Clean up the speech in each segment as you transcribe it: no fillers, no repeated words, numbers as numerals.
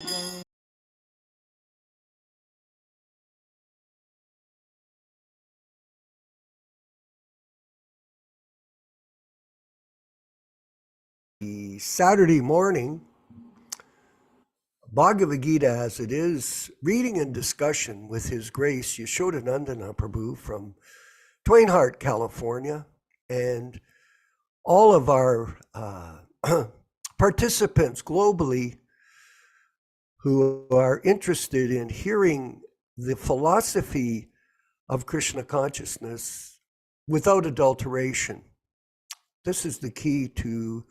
The Saturday morning Bhagavad Gita as it is, reading and discussion with His Grace Yashodanandana Prabhu from Twain Harte, California, and all of our participants globally who are interested in hearing the philosophy of Krishna consciousness without adulteration. This is the key to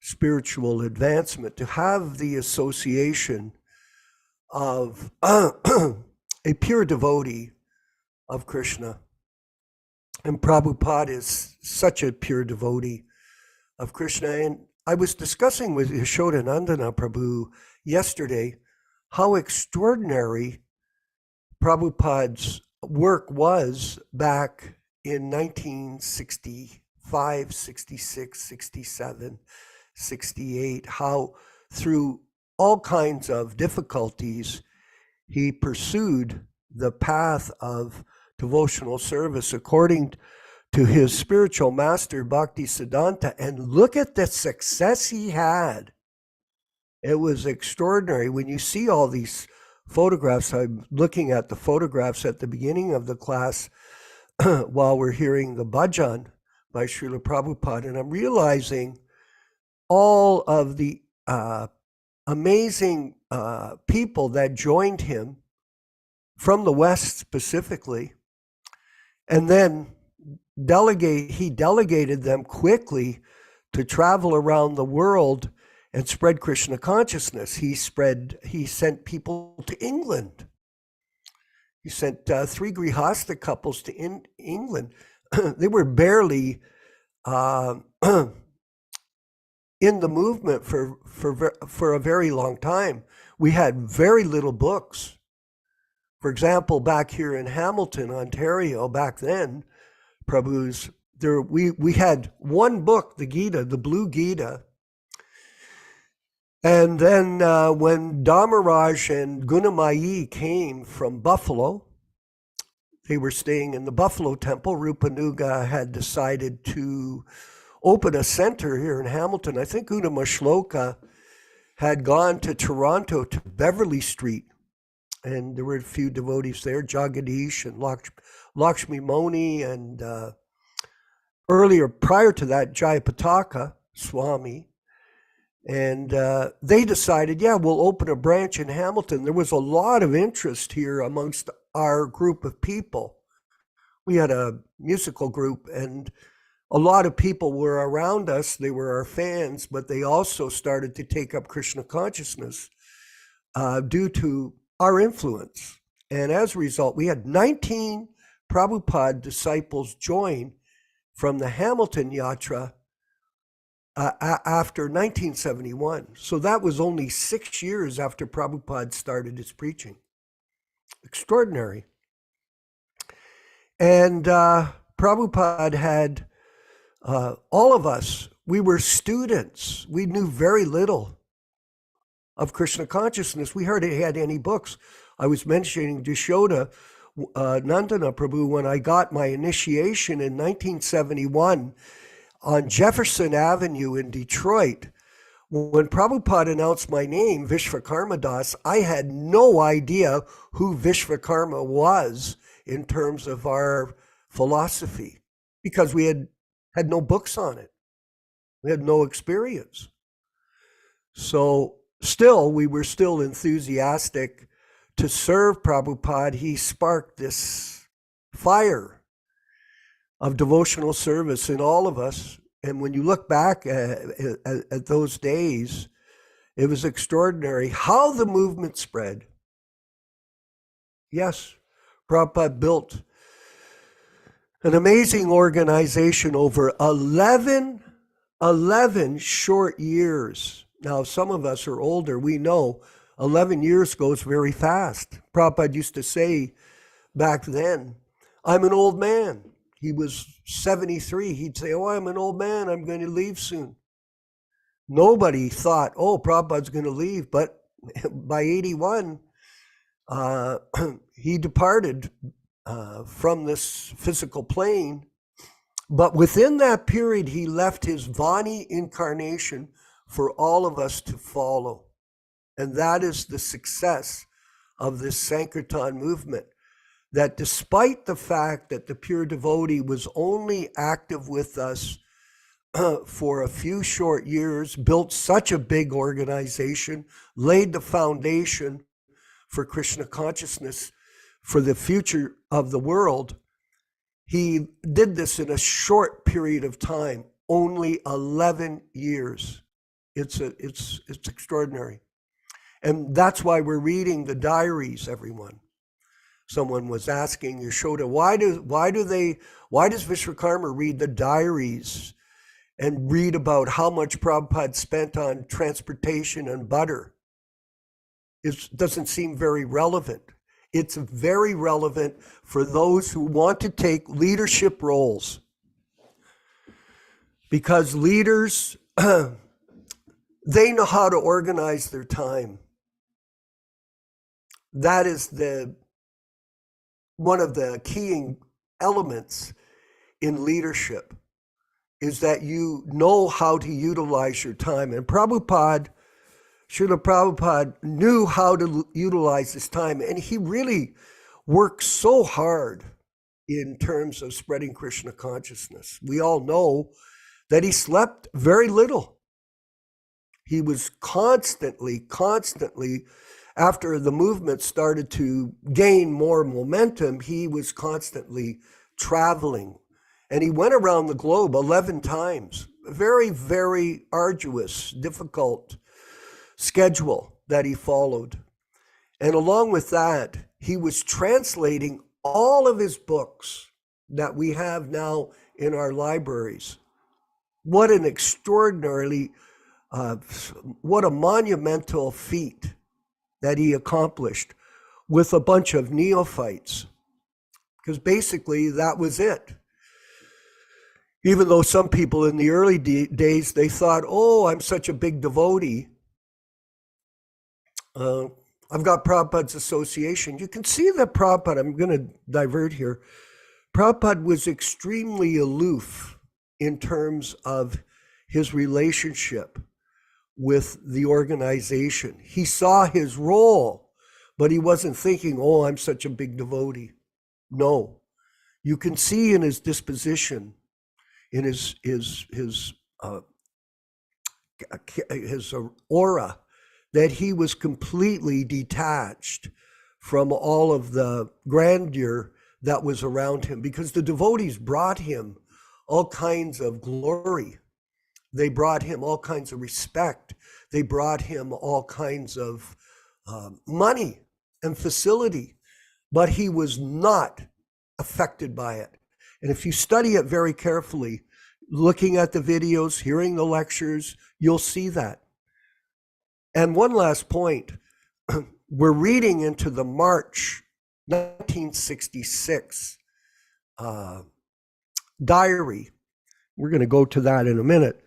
spiritual advancement, to have the association of a pure devotee of Krishna. And Prabhupada is such a pure devotee of Krishna. And I was discussing with Yashodanandana Prabhu yesterday how extraordinary Prabhupada's work was back in 1965, 66, 67, 68, how through all kinds of difficulties he pursued the path of devotional service according to his spiritual master Bhakti Siddhanta, and look at the success he had. It was extraordinary. When you see all these photographs, I'm looking at the photographs at the beginning of the class while we're hearing the bhajan by Srila Prabhupada, and I'm realizing all of the amazing people that joined him from the West specifically, and then he delegated them quickly to travel around the world and spread Krishna consciousness. He sent people to England. He sent 3 Grihastha couples to England. They were barely in the movement for a very long time. We had very little books. For example, back here in Hamilton, Ontario, back then, Prabhu's, we had one book, the Gita, the Blue Gita. And then when Dharmaraj and Gunamayi came from Buffalo, they were staying in the Buffalo Temple. Rupanuga had decided to open a center here in Hamilton. I think Gunamashloka had gone to Toronto, to Beverly Street, and there were a few devotees there, Jagadish and Lakshmi Moni, and earlier, prior to that, Jayapataka Swami. And they decided, yeah, we'll open a branch in Hamilton. There was a lot of interest here amongst our group of people. We had a musical group, and a lot of people were around us. They were our fans, but they also started to take up Krishna consciousness due to our influence. And as a result, we had 19 Prabhupada disciples join from the Hamilton Yatra after 1971. So that was only 6 years after Prabhupada started his preaching. Extraordinary. And Prabhupada had all of us, we were students. We knew very little of Krishna consciousness. We hardly had any books. I was mentioning Yashoda Nandana Prabhu when I got my initiation in 1971 on Jefferson Avenue in Detroit. When Prabhupada announced my name, Vishvakarma Das, I had no idea who Vishvakarma was in terms of our philosophy, because we had no books on it. We had no experience. So we were still enthusiastic to serve Prabhupada. He sparked this fire of devotional service in all of us. And when you look back at those days, it was extraordinary how the movement spread. Yes, Prabhupada built an amazing organization over 11 short years. Now, some of us are older. We know 11 years goes very fast. Prabhupada used to say back then, I'm an old man. He was 73. He'd say, oh, I'm an old man. I'm going to leave soon. Nobody thought, oh, Prabhupada's going to leave. But by 81, he departed from this physical plane. But within that period, he left his Vani incarnation for all of us to follow. And that is the success of this Sankirtan movement, that despite the fact that the pure devotee was only active with us for a few short years, built such a big organization, laid the foundation for Krishna consciousness for the future of the world, he did this in a short period of time, only 11 years. It's extraordinary. And that's why we're reading the diaries, everyone. Someone was asking Yashoda, why does Vishwakarma read the diaries and read about how much Prabhupada spent on transportation and butter? It doesn't seem very relevant. It's very relevant for those who want to take leadership roles. Because leaders, they know how to organize their time. That is one of the key elements in leadership, is that you know how to utilize your time. And Srila Prabhupada knew how to utilize his time, and he really worked so hard in terms of spreading Krishna consciousness. We all know that he slept very little. He was constantly, after the movement started to gain more momentum, he was constantly traveling. And he went around the globe 11 times. Very, very arduous, difficult schedule that he followed. And along with that, he was translating all of his books that we have now in our libraries. What an extraordinarily, what a monumental feat that he accomplished with a bunch of neophytes. Because basically that was it. Even though some people in the early days, they thought, oh, I'm such a big devotee. I've got Prabhupada's association. You can see that Prabhupada, I'm going to divert here, Prabhupada was extremely aloof in terms of his relationship with the organization. He saw his role, but he wasn't thinking, oh, I'm such a big devotee. No. You can see in his disposition, in his aura, that he was completely detached from all of the grandeur that was around him, because the devotees brought him all kinds of glory. They brought him all kinds of respect. They brought him all kinds of money and facility, but he was not affected by it. And if you study it very carefully, looking at the videos, hearing the lectures, you'll see that. And one last point, we're reading into the March 1966 diary. We're going to go to that in a minute.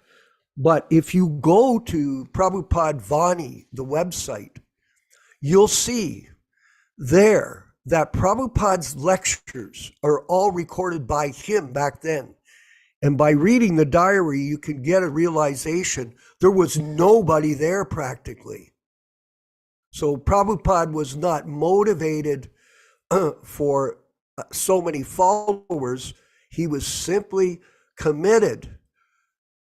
But if you go to Prabhupada Vani, the website, you'll see there that Prabhupada's lectures are all recorded by him back then. And by reading the diary, you can get a realization there was nobody there practically. So Prabhupada was not motivated for so many followers. He was simply committed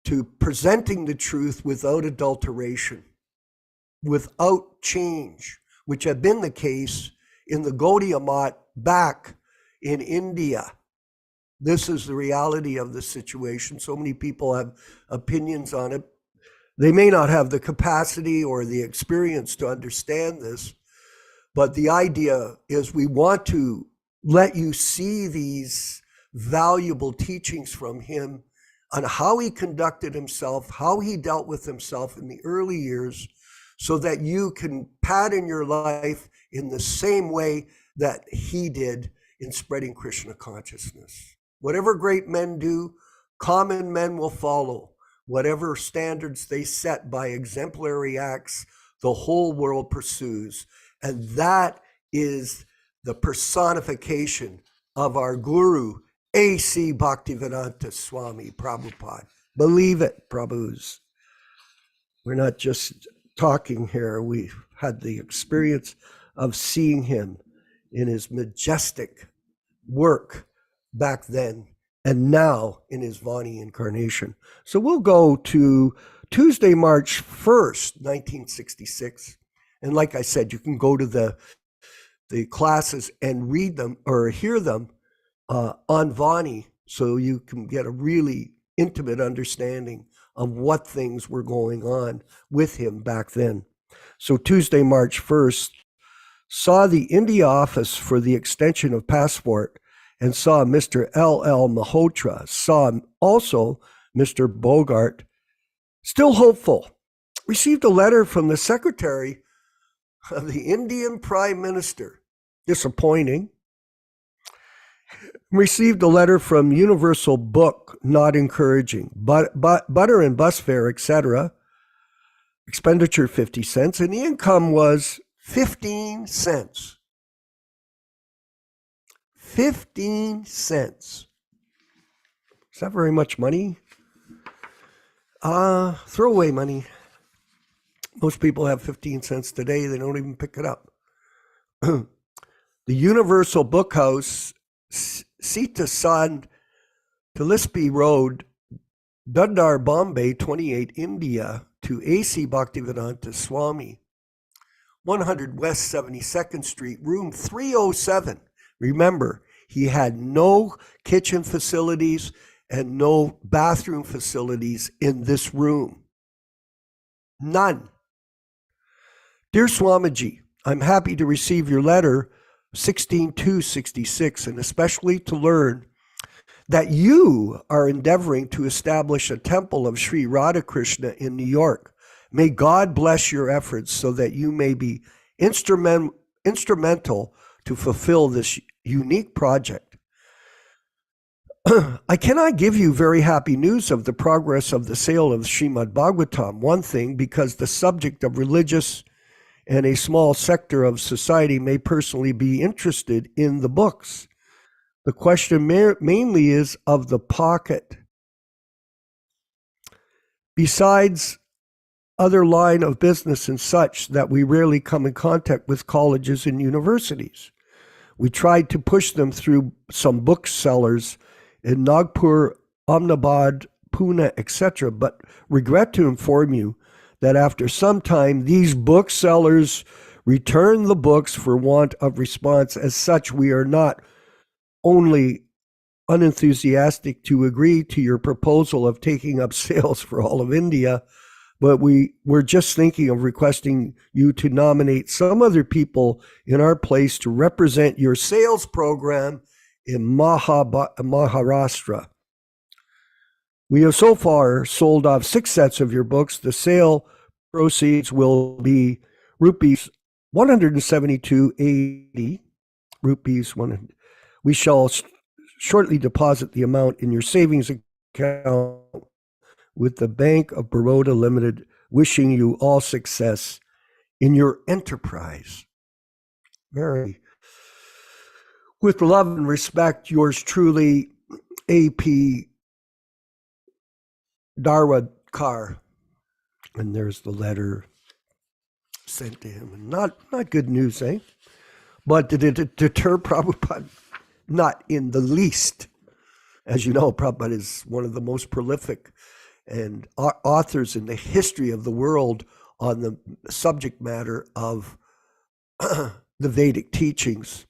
to presenting the truth without adulteration, without change, which had been the case in the Gaudiya Math back in India. This is the reality of the situation. So many people have opinions on it. They may not have the capacity or the experience to understand this, but the idea is we want to let you see these valuable teachings from him on how he conducted himself, how he dealt with himself in the early years, so that you can pattern your life in the same way that he did in spreading Krishna consciousness. Whatever great men do, common men will follow. Whatever standards they set by exemplary acts, the whole world pursues. And that is the personification of our guru, A.C. Bhaktivedanta Swami Prabhupada. Believe it, Prabhus. We're not just talking here. We've had the experience of seeing him in his majestic work back then and now in his Vani incarnation. So we'll go to Tuesday, March 1st, 1966. And like I said, you can go to the classes and read them or hear them on Vani, so you can get a really intimate understanding of what things were going on with him back then. So Tuesday, March 1st, saw the India office for the extension of passport and saw Mr. L.L. Malhotra, saw also Mr. Bogart, still hopeful. Received a letter from the secretary of the Indian Prime Minister, disappointing. Received a letter from Universal Book, not encouraging. Butter and bus fare, etc. Expenditure 50 cents, and the income was 15 cents. 15 cents. Is that very much money? Throwaway money. Most people have 15 cents today. They don't even pick it up. The Universal Book House, Sita Sand, Tillisby Road, Dundar, Bombay, 28, India, to A.C. Bhaktivedanta Swami, 100 West 72nd Street, room 307. Remember, he had no kitchen facilities and no bathroom facilities in this room. None. Dear Swamiji, I'm happy to receive your letter 16/2/66, and especially to learn that you are endeavoring to establish a temple of Sri Radha-Kṛṣṇa in New York. May God bless your efforts so that you may be instrumental to fulfill this unique project. I cannot give you very happy news of the progress of the sale of Srimad Bhagavatam. One thing, because the subject of religious and a small sector of society may personally be interested in the books. The question mainly is of the pocket. Besides other line of business and such that we rarely come in contact with colleges and universities. We tried to push them through some booksellers in Nagpur, Ahmedabad, Pune, etc., but regret to inform you that after some time, these booksellers return the books for want of response. As such, we are not only unenthusiastic to agree to your proposal of taking up sales for all of India, but we're just thinking of requesting you to nominate some other people in our place to represent your sales program in Maharashtra. We have so far sold off 6 sets of your books. The sale proceeds will be rupees 172.80, rupees 100. We shall shortly deposit the amount in your savings account with the Bank of Baroda Limited, wishing you all success in your enterprise. Very. With love and respect, yours truly, A.P. Darwadkar. And there's the letter sent to him. And not good news, eh? But did it deter Prabhupada? Not in the least. As you know, Prabhupada is one of the most prolific and authors in the history of the world on the subject matter of the Vedic teachings.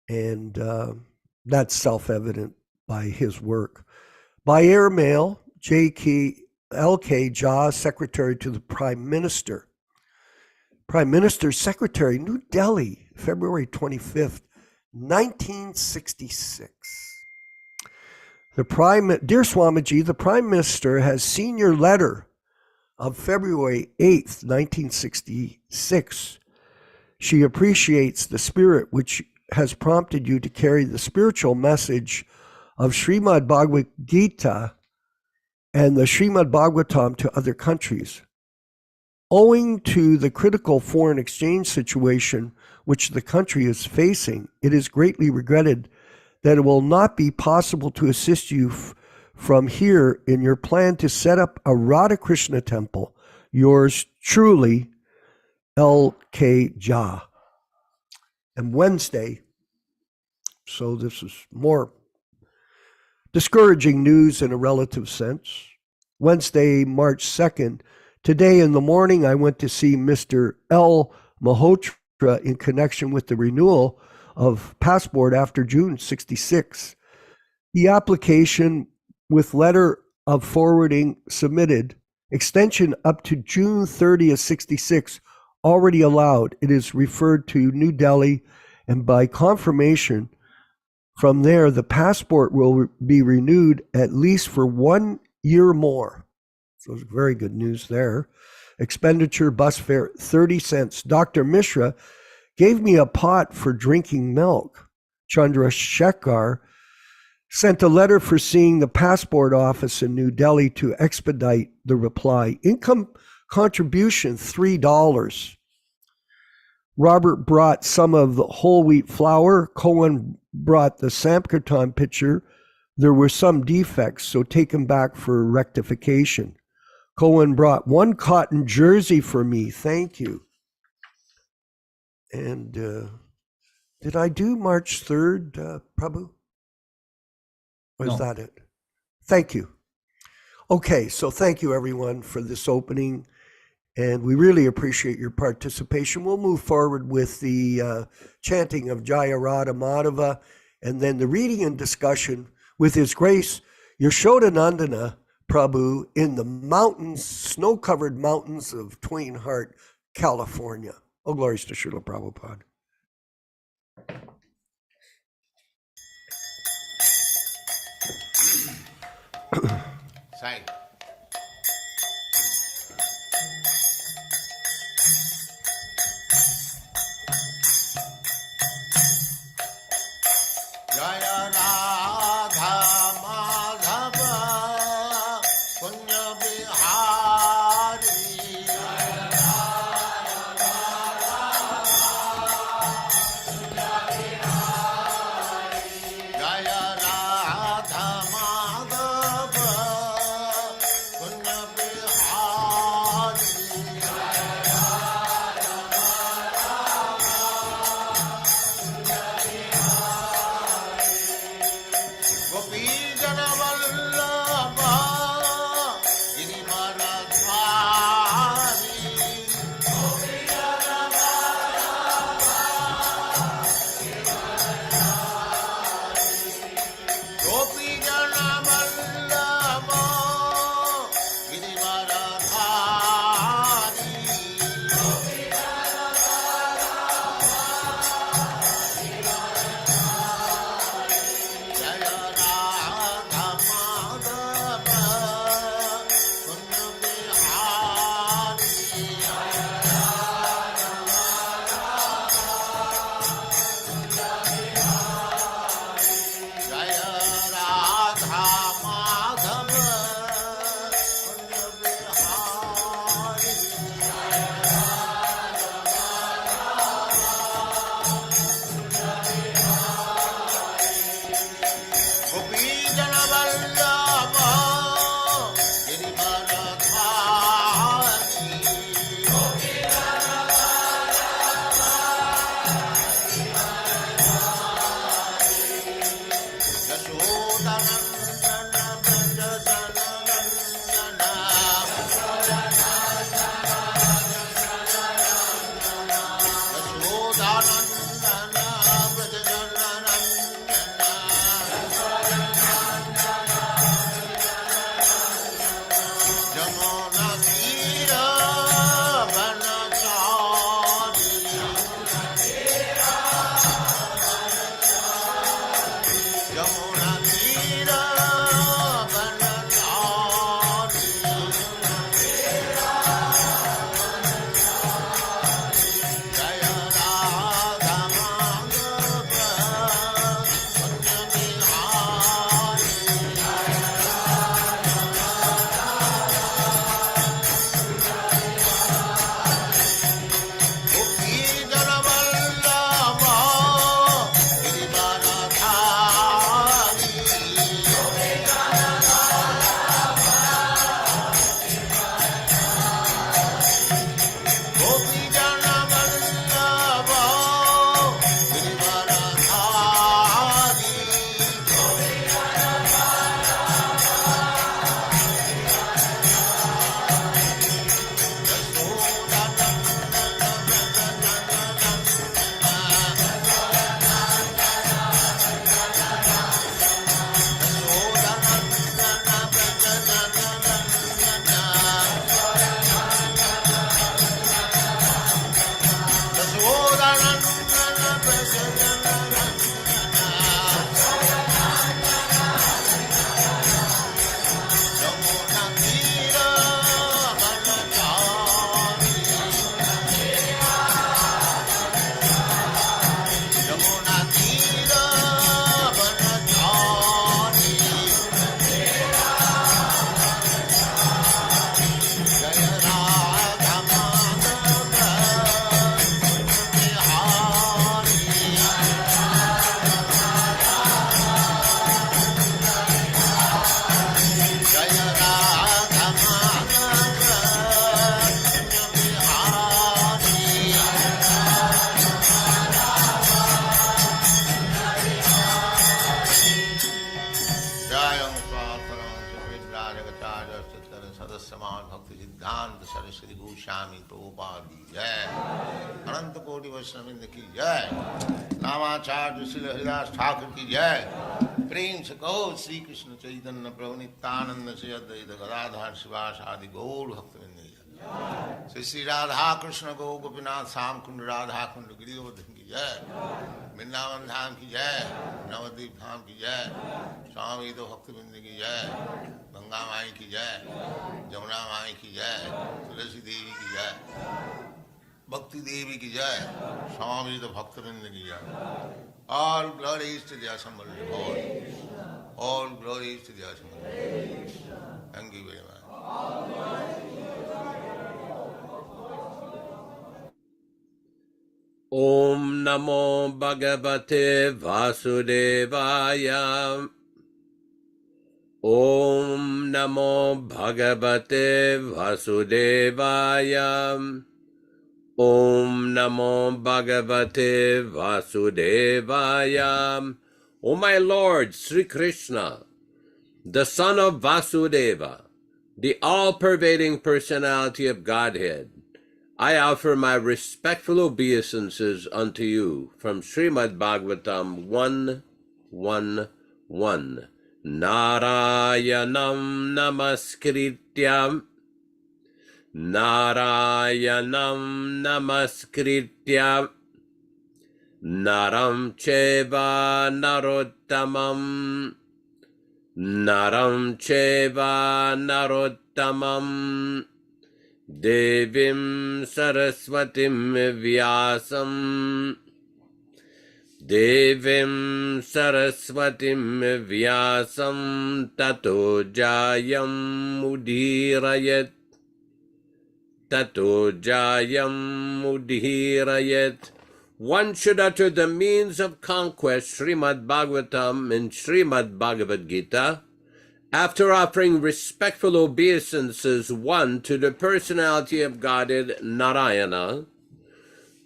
And that's self-evident by his work. By airmail, J.K. L.K. Jha, Secretary to the Prime Minister. Prime Minister's Secretary, New Delhi, February 25th, 1966. Dear Swamiji, the Prime Minister has seen your letter of February 8th, 1966. She appreciates the spirit which has prompted you to carry the spiritual message of Srimad Bhagavad Gita and the Srimad Bhagavatam to other countries. Owing to the critical foreign exchange situation which the country is facing, it is greatly regretted that it will not be possible to assist you from here in your plan to set up a Radha Kṛṣṇa temple. Yours truly, L.K. Jha. And Wednesday, so this is more discouraging news in a relative sense. Wednesday, March 2nd, today in the morning, I went to see Mr. L. Malhotra in connection with the renewal of passport after June 66. The application with letter of forwarding submitted, extension up to June 30th, 66, already allowed. It is referred to New Delhi, and by confirmation from there, the passport will be renewed at least for 1 year more. So it's very good news there. Expenditure, bus fare, 30 cents. Dr. Mishra gave me a pot for drinking milk. Chandra Shekhar sent a letter for seeing the passport office in New Delhi to expedite the reply. Income contribution, $3. Robert brought some of the whole wheat flour. Cohen brought the Sankirtan pitcher. There were some defects, so take them back for rectification. Cohen brought one cotton jersey for me. Thank you. And did I do March 3rd, Prabhu? Or is that it? Thank you. Okay, so thank you everyone for this opening. And we really appreciate your participation. We'll move forward with the chanting of Jaya Radha Madhava, and then the reading and discussion with His Grace Yashodanandana Prabhu in the mountains, snow-covered mountains of Twain Harte, California. Oh, glories to Srila Prabhupada. Sai. Jaya Radha Madhava Punya Bihari. Jaya Radha Madhava Punya Bihari. Gopi Jana Vallabha Girivaradhari. Gopi Jana Vallabha Girivaradhari. Jaya Radha Madhava Punya Bihari. Jaya Radha Madhava Punya Bihari. Gopi Jana Vallabha Girivaradhari. Yashodanandana Brajajananandana. Yashodanandana Brajajananandana. Jamuna Tira Vanachari. Jamuna Tira Vanachari. Jaya Radha Goswami Prabhupada ki jai. Ananta Koti Vaishnavrinda ki jai. Namacharya Srila Haridas Thakur ki jai. Prem se kaho Sri Krishna Chaitanya Prabhu Nityananda Sri Advaita Gadadhar Sivas Adi Gaur Bhaktivinoda ki jai. Sri Radha Krishna Go Gopinath Sam Kund Radha Kund Giridhavan ki jai. Vrindavan Dham ki jai. Navadvip Dham ki jai. Swami Ito Bhaktivinoda ki jai. Ganga Mai ki jai. Jamuna Mai ki jai. Tulasi Devi ki jai. Bhakti Devi ki jai. Swami Ito Bhaktivinoda ki jai. All glories to the assembled Lord. All glories to the assembled Lord. Thank you very much. Om Namo Bhagavate Vasudevaya. Om Namo Bhagavate Vasudevaya. Om Namo Bhagavate Vasudevaya. O my Lord Sri Krishna, the son of Vasudeva, the all-pervading personality of Godhead, I offer my respectful obeisances unto you from Srimad Bhagavatam 1:1:1. Narayanam namaskrityam. Narayanam namaskrityam. Naram cheva narottamam. Naram cheva narottamam. Devim Saraswatim Vyasam. Devim Saraswatim Vyasam Tato Jayam Udhirayat. Tato Jayam Udhirayat. One should utter the means of conquest, Srimad Bhagavatam and Srimad Bhagavad Gita, after offering respectful obeisances, 1, to the personality of Godhead, Narayana,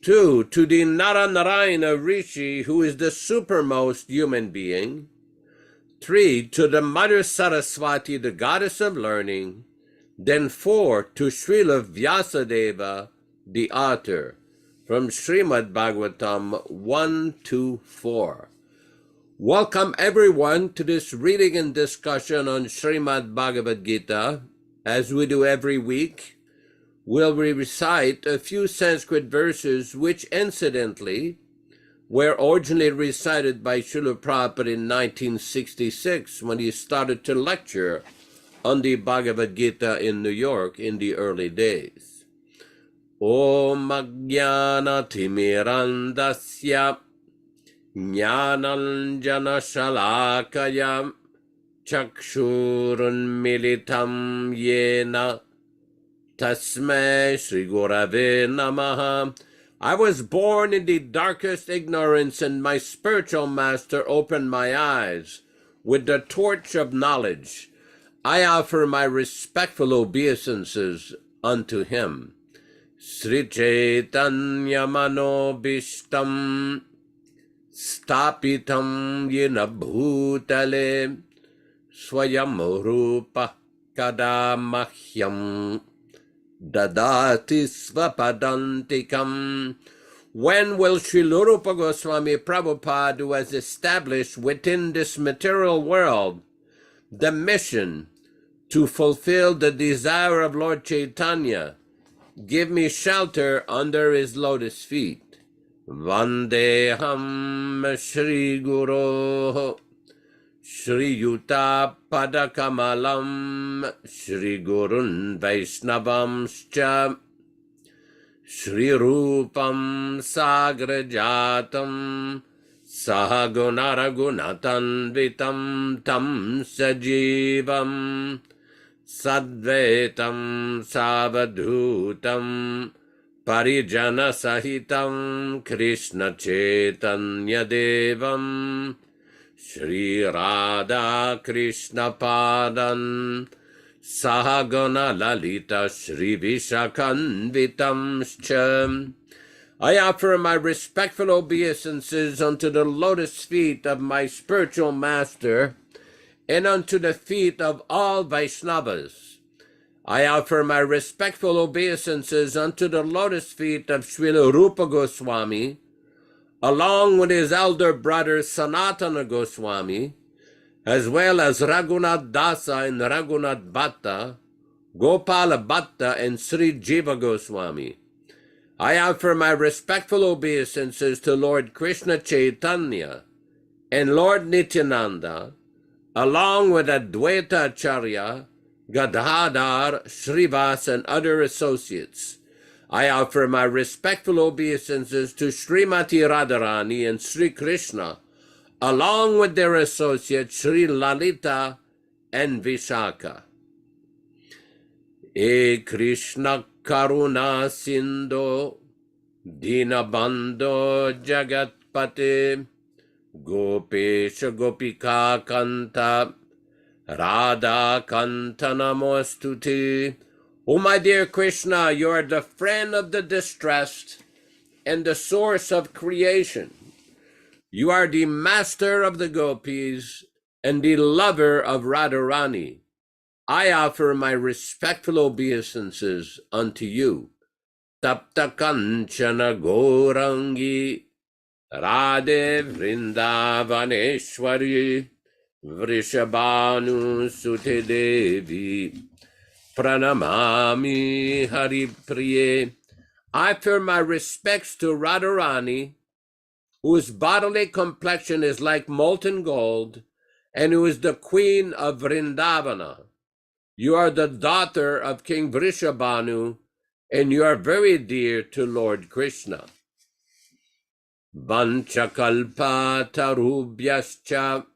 2, to the Naranarayana Rishi, who is the supermost human being, 3, to the Mother Saraswati, the goddess of learning, then 4, to Srila Vyasadeva, the author, from Srimad Bhagavatam 1-4. Welcome everyone to this reading and discussion on Srimad Bhagavad Gita. As we do every week, we'll recite a few Sanskrit verses which incidentally were originally recited by Srila Prabhupada in 1966 when he started to lecture on the Bhagavad Gita in New York in the early days. Om Ajnana Timirandasya Jnananjana Shalakaya Chakshurunmilitam Yena Tasmai Shri Gurave Namaha. I was born in the darkest ignorance, and my spiritual master opened my eyes with the torch of knowledge. I offer my respectful obeisances unto him. Sri Chaitanya Manobishtam Stapitam Yena Bhutale Swayam Rupa Kadamahyam Dadati Svapadantikam. When will Srila Rupa Goswami Prabhupada, who has established within this material world the mission to fulfill the desire of Lord Chaitanya, give me shelter under his lotus feet? Vandeham Shri Guru Shri Yuta Padakamalam Shri Gurun Vaishnavamscha Shri Rupam Sagrajatam Sahagunaragunatanvitam Tam Sajivam Sadvetam Savadhutam Parijana Sahitam Krishna Chaitanya Devam Shri Radha Krishna Padan Sahagana Lalita Shri Vishakanvitamscha. I offer my respectful obeisances unto the lotus feet of my spiritual master and unto the feet of all Vaishnavas. I offer my respectful obeisances unto the lotus feet of Srila Rupa Goswami, along with his elder brother Sanatana Goswami, as well as Raghunath Dasa and Raghunath Bhatta, Gopala Bhatta, and Sri Jiva Goswami. I offer my respectful obeisances to Lord Krishna Chaitanya and Lord Nityananda, along with Advaita Acharya, Gadadhar, Srivas, and other associates. I offer my respectful obeisances to Srimati Radharani and Sri Kṛṣṇa, along with their associates Sri Lalita and Vishaka. E Krishna Karuna Sindho Dinabandho Jagatpate Gopesha Gopika Kanta Radha Kanta Namostute. O my dear Krishna, you are the friend of the distressed and the source of creation. You are the master of the gopis and the lover of Radharani. I offer my respectful obeisances unto you. Tapta Kanchana Gourangi Radhe Vrindavaneshwari Vrishabhanu Sute Devi Pranamami Hari Priye. I offer my respects to Radharani, whose bodily complexion is like molten gold, and who is the queen of Vrindavana. You are the daughter of King Vrishabhanu, and you are very dear to Lord Krishna. Vanchakalpa tarubhyascha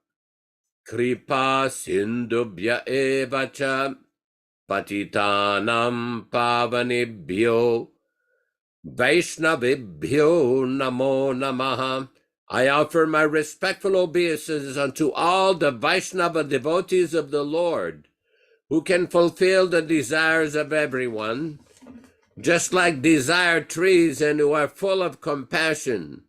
kripa sindubhya evacha patitanam pavanebhyo Vaishnavibhyo namo namaha. I offer my respectful obeisances unto all the Vaishnava devotees of the Lord, who can fulfill the desires of everyone, just like desired trees, and who are full of compassion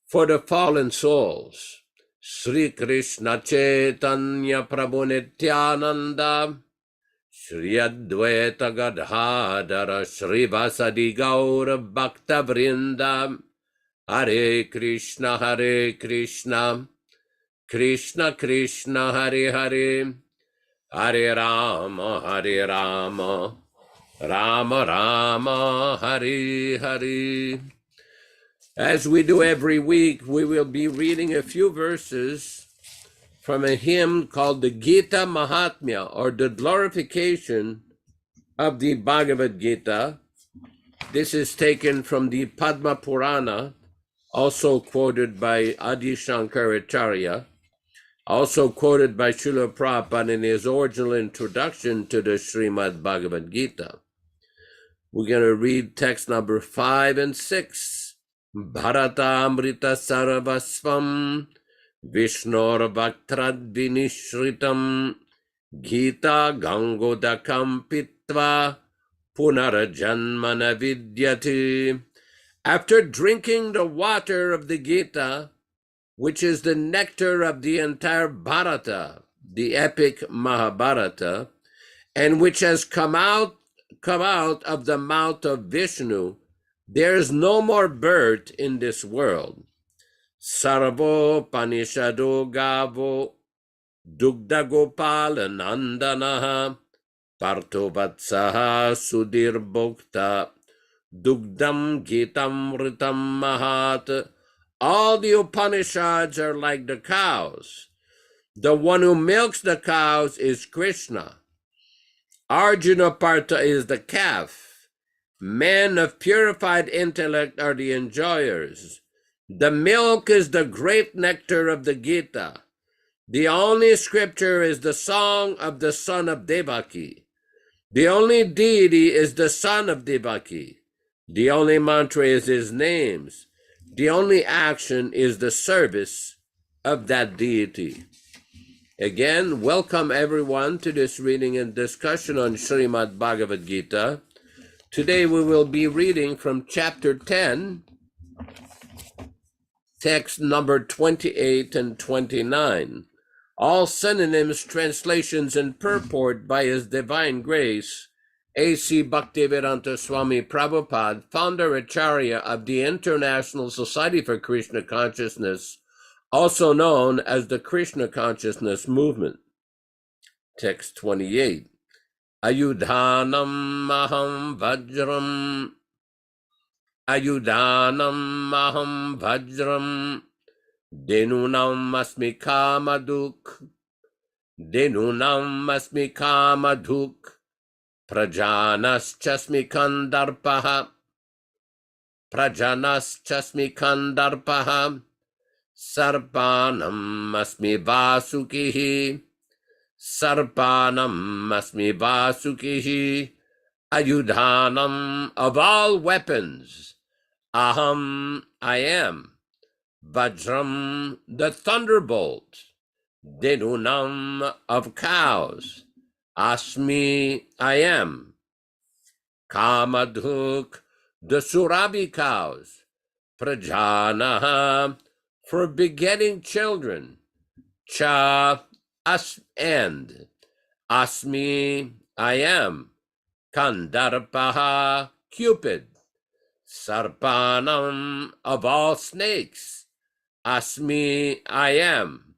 for the fallen souls. Sri Krishna Chaitanya Prabhu Nityananda, Shri Advaita Gadadhara Srivasadi Gaura Bhakta Vrinda, Hare Krishna, Krishna Krishna, Hare Hare, Hare Rama, Rama Rama, Hare Hare. As we do every week, we will be reading a few verses from a hymn called the Gita Mahatmya, or the glorification of the Bhagavad Gita. This is taken from the Padma Purana, also quoted by Adi Shankaracharya, also quoted by Srila Prabhupada in his original introduction to the Srimad Bhagavad Gita. We're going to read text number 5 and 6. Bharata Amrita Sarvasvam Vishnor Bhaktrad Vinishritam Gita Gangodakam Pitva Punarajanmana Vidyati. After drinking the water of the Gita, which is the nectar of the entire Bharata, the epic Mahabharata, and which has come out of the mouth of Vishnu, there is no more birth in this world. Sarvo Panishado Gavo Dugda Gopala Nandanaha Parto Vatsaha Sudhir Bhokta Dugdam Gitam Ritam Mahat. All the Upanishads are like the cows. The one who milks the cows is Krishna. Arjuna Partha is the calf. Men of purified intellect are the enjoyers. The milk is the great nectar of the Gita. The only scripture is the song of the son of Devaki. The only deity is the son of Devaki. The only mantra is his names. The only action is the service of that deity. Again, welcome everyone to this reading and discussion on Srimad Bhagavad Gita. Today we will be reading from chapter 10, text number 28 and 29. All synonyms, translations, and purport by His Divine Grace, A.C. Bhaktivedanta Swami Prabhupada, founder Acharya of the International Society for Krishna Consciousness, also known as the Krishna Consciousness Movement. Text 28. Ayudhanam maham vajram. Ayudhanam maham vajram. Denunam asmi kamaduk. Denunam asmi kamaduk. Prajanaschasmi kandarpaha. Prajanaschasmi kandarpaha. Sarpanam asmi vasukihi. Sarpanam asmi vasukihi. Ayudhanam of all weapons. Aham, I am. Vajram, the thunderbolt. Denunam of cows. Asmi, I am. Kamadhuk, the Surabi cows. Prajanaha, for begetting children. Cha, us, and. Asmi, I am. Kandarpaha, Cupid. Sarpanam, of all snakes. Asmi, I am.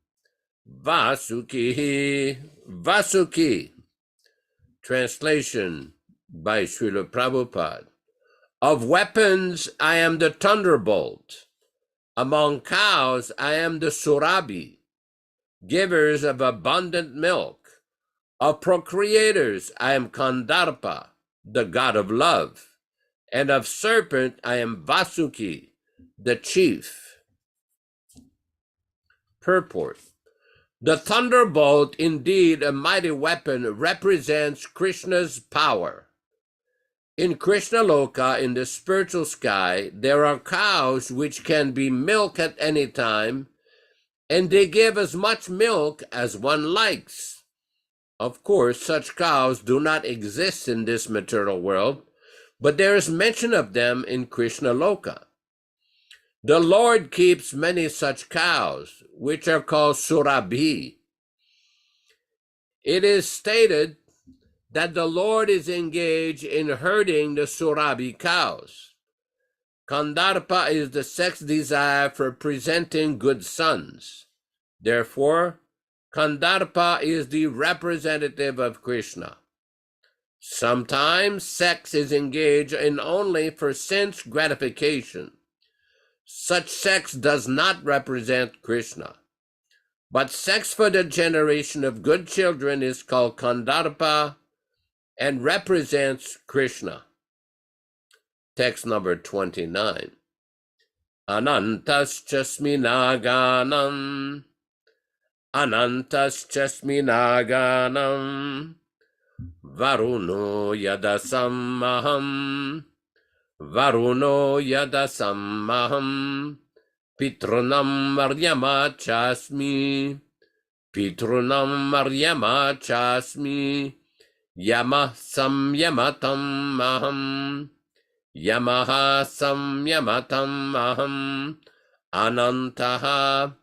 Vasuki, Vasuki. Translation by Srila Prabhupada. Of weapons, I am the thunderbolt. Among cows, I am the Surabi, givers of abundant milk. Of procreators, I am Kandarpa, the god of love. And of serpent, I am Vasuki, the chief. Purport. The thunderbolt, indeed a mighty weapon, represents Krishna's power. In Krishna Loka, in the spiritual sky, there are cows which can be milked at any time, and they give as much milk as one likes. Of course, such cows do not exist in this material world, but there is mention of them in Krishna Loka. The Lord keeps many such cows, which are called Surabhi. It is stated that the Lord is engaged in herding the Surabhi cows. Kandarpa is the sex desire for presenting good sons. Therefore, Kandarpa is the representative of Krishna. Sometimes sex is engaged in only for sense gratification. Such sex does not represent Krishna. But sex for the generation of good children is called Kandarpa and represents Krishna. Text number 29. Anantaschasmi naganam. Anantaschasmi naganam. Varuno yadasamaham. Varuno yadasamaham. Pitrunam Maryama chasmi. Pitrunam Maryama chasmi. Yama samyamatam maham. Yamaha samyamatam maham. Anantaha.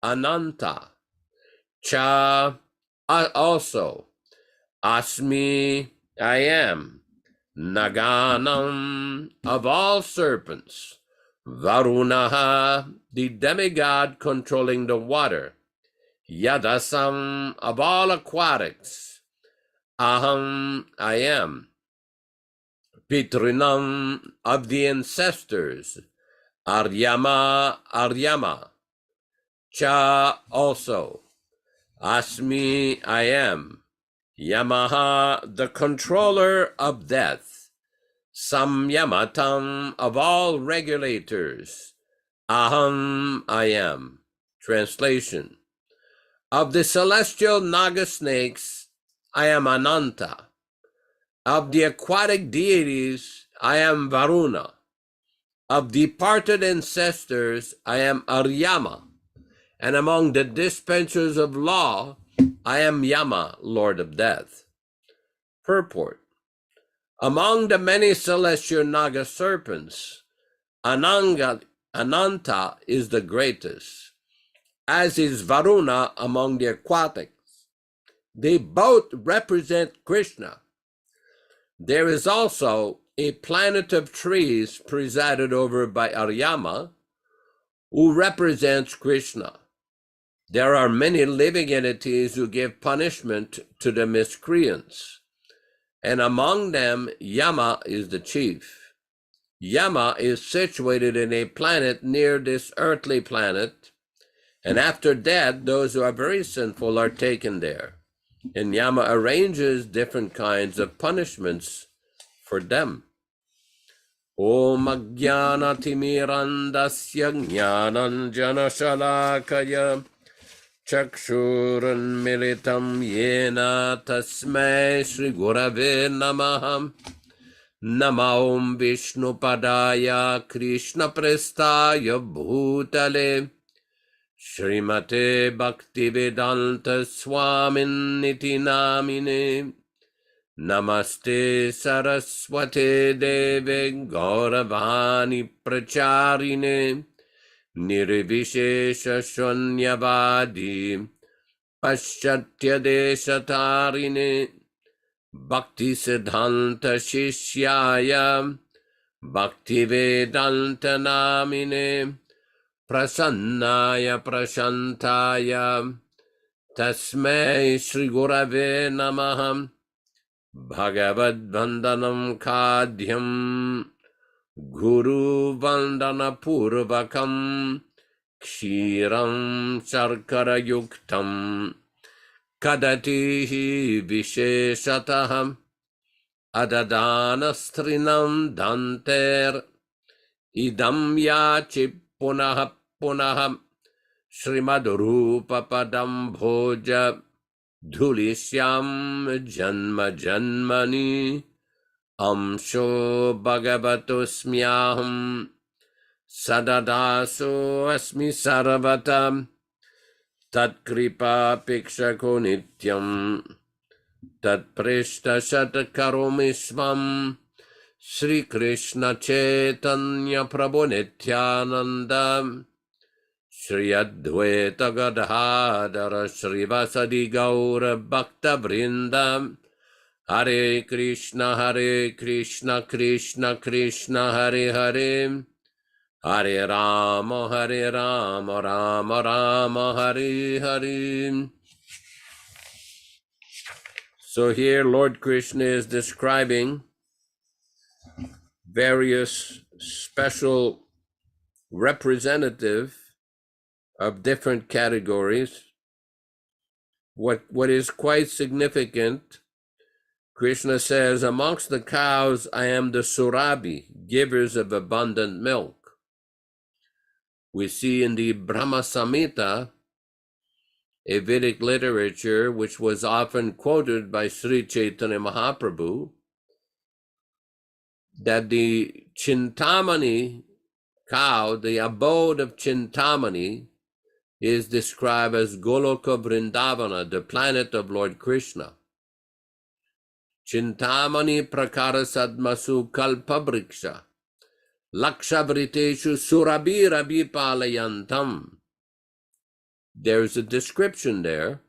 Ananta. Cha. Also. Asmi, I am. Naganam, of all serpents. Varunaha, the demigod controlling the water. Yadasam, of all aquatics. Aham, I am. Pitrinam, of the ancestors. Aryama, Aryama. Cha, also. Asmi, I am. Yamaha, the controller of death. Samyamatam, of all regulators. Aham, I am. Translation. Of the celestial Naga snakes, I am Ananta. Of the aquatic deities, I am Varuna. Of departed ancestors, I am Aryama. And among the dispensers of law, I am Yama, Lord of Death. Purport. Among the many celestial Naga serpents, Ananta is the greatest. as is Varuna among the aquatics. They both represent Kṛṣṇa. There is also a planet of trees presided over by Aryama, who represents Kṛṣṇa. There are many living entities who give punishment to the miscreants, and among them Yama is the chief. Yama is situated in a planet near this earthly planet, and after death those who are very sinful are taken there. And Yama arranges different kinds of punishments for them. Om Ajnana Timirandasya Jnananjana Shalakaya Chakshuran Militam Yena Tasmai Shri Gurave Namaham Nama Om Vishnu Padaya Krishna Prestaya Bhutale Srimate Bhaktivedanta Swamin Niti Namine Namaste Saraswate Deve Gauravani Pracharine Nirvishesha Shanyavadi Paschatya Deshatarine Bhakti Siddhanta Shishyaya Bhaktivedanta Namine Prasannaya Prashantaya Tasmai Shri Gurave Namaham Bhagavad Vandanam Kadhyam Guru Vandana Purvakam Kshiram Sarkara Yuktam Kadatihi Visheshataham Adadanastrinam Danter Idam Yachi Punaha Punaham Srimad Rupa Padam Bhoja Dhulishyam Janma Janmani Amsho Bhagavatosmyaham Sadadaso Asmi Sarvatam Tatkripa Pikshako Nityam Tatprishta Shatakaromisvam Sri Krishna Chaitanya Prabhu Nityananda Shri Advaita Gadadhara Shri Vasadi Gaura Bhakta Vrindam Hare Krishna Krishna Krishna Hare Hare Hare Rama Rama Rama Hare Hare. So here Lord Krishna is describing various special representative of different categories. What is quite significant, Krishna says, amongst the cows, I am the Surabhi, givers of abundant milk. We see in the Brahma Samhita, a Vedic literature which was often quoted by Sri Chaitanya Mahaprabhu, that the Chintamani cow, the abode of Chintamani, is described as Goloka Vrindavana, the planet of Lord Krishna. Chintamani prakara sadmasu kalpabriksha lakshavriteshu surabhi palayantam. There's a description there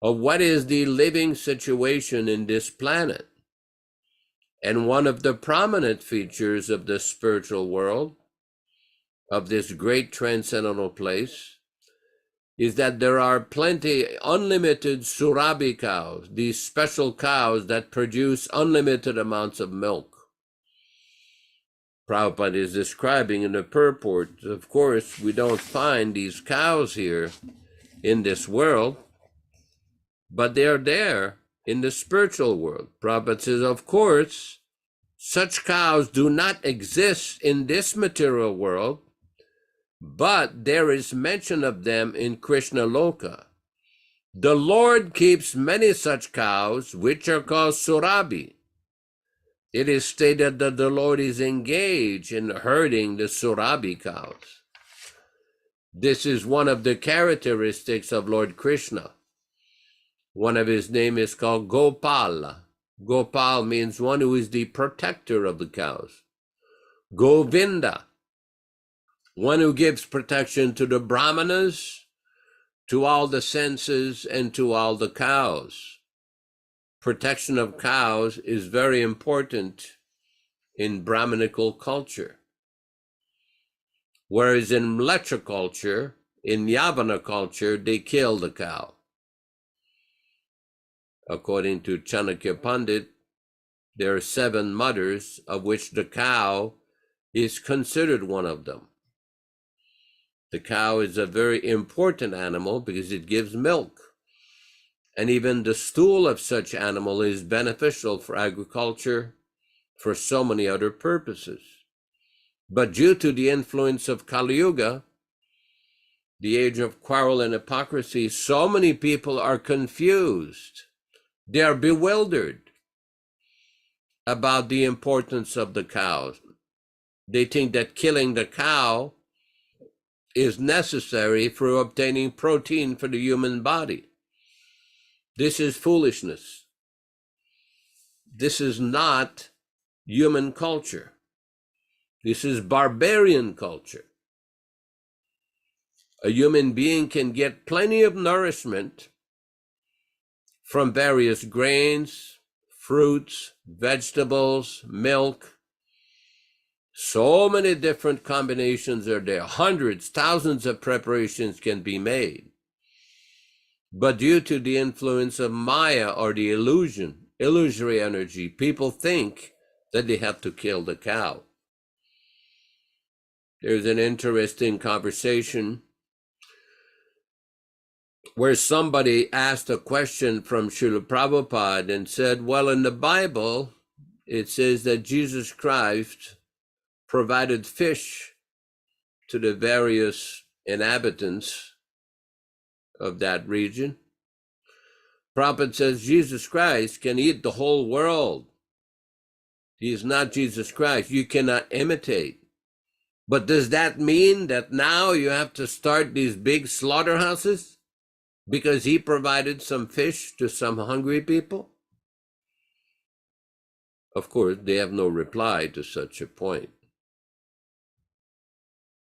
of what is the living situation in this planet. And one of the prominent features of the spiritual world, of this great transcendental place, is that there are plenty, unlimited Surabhi cows, these special cows that produce unlimited amounts of milk. Prabhupada is describing in the purport, of course, we don't find these cows here in this world, but they're there in the spiritual world. Prabhupada says, of course, such cows do not exist in this material world, but there is mention of them in Krishna Loka. The Lord keeps many such cows, which are called Surabhi. It is stated that the Lord is engaged in herding the Surabhi cows. This is one of the characteristics of Lord Krishna. One of his name is called Gopala. Gopal means one who is the protector of the cows. Govinda. one who gives protection to the brahmanas, to all the senses, and to all the cows. Protection of cows is very important in Brahminical culture. Whereas in Mleccha culture, in Yavana culture, they kill the cow. According to Chanakya Pandit, there are 7 mothers, of which the cow is considered one of them. The cow is a very important animal because it gives milk. And even the stool of such animal is beneficial for agriculture, for so many other purposes. But due to the influence of Kali Yuga, the age of quarrel and hypocrisy, so many people are confused. They are bewildered about the importance of the cows. They think that killing the cow is necessary for obtaining protein for the human body. This is foolishness. This is not human culture. This is barbarian culture. A human being can get plenty of nourishment from various grains, fruits, vegetables, milk. So many different combinations are there. Hundreds, thousands of preparations can be made. But due to the influence of Maya, or the illusory energy, people think that they have to kill the cow. There's an interesting conversation where somebody asked a question from Srila Prabhupada and said, well, in the Bible, it says that Jesus Christ provided fish to the various inhabitants of that region. Prabhupada says Jesus Christ can eat the whole world. He is not Jesus Christ. You cannot imitate. But does that mean that now you have to start these big slaughterhouses because he provided some fish to some hungry people? Of course, they have no reply to such a point.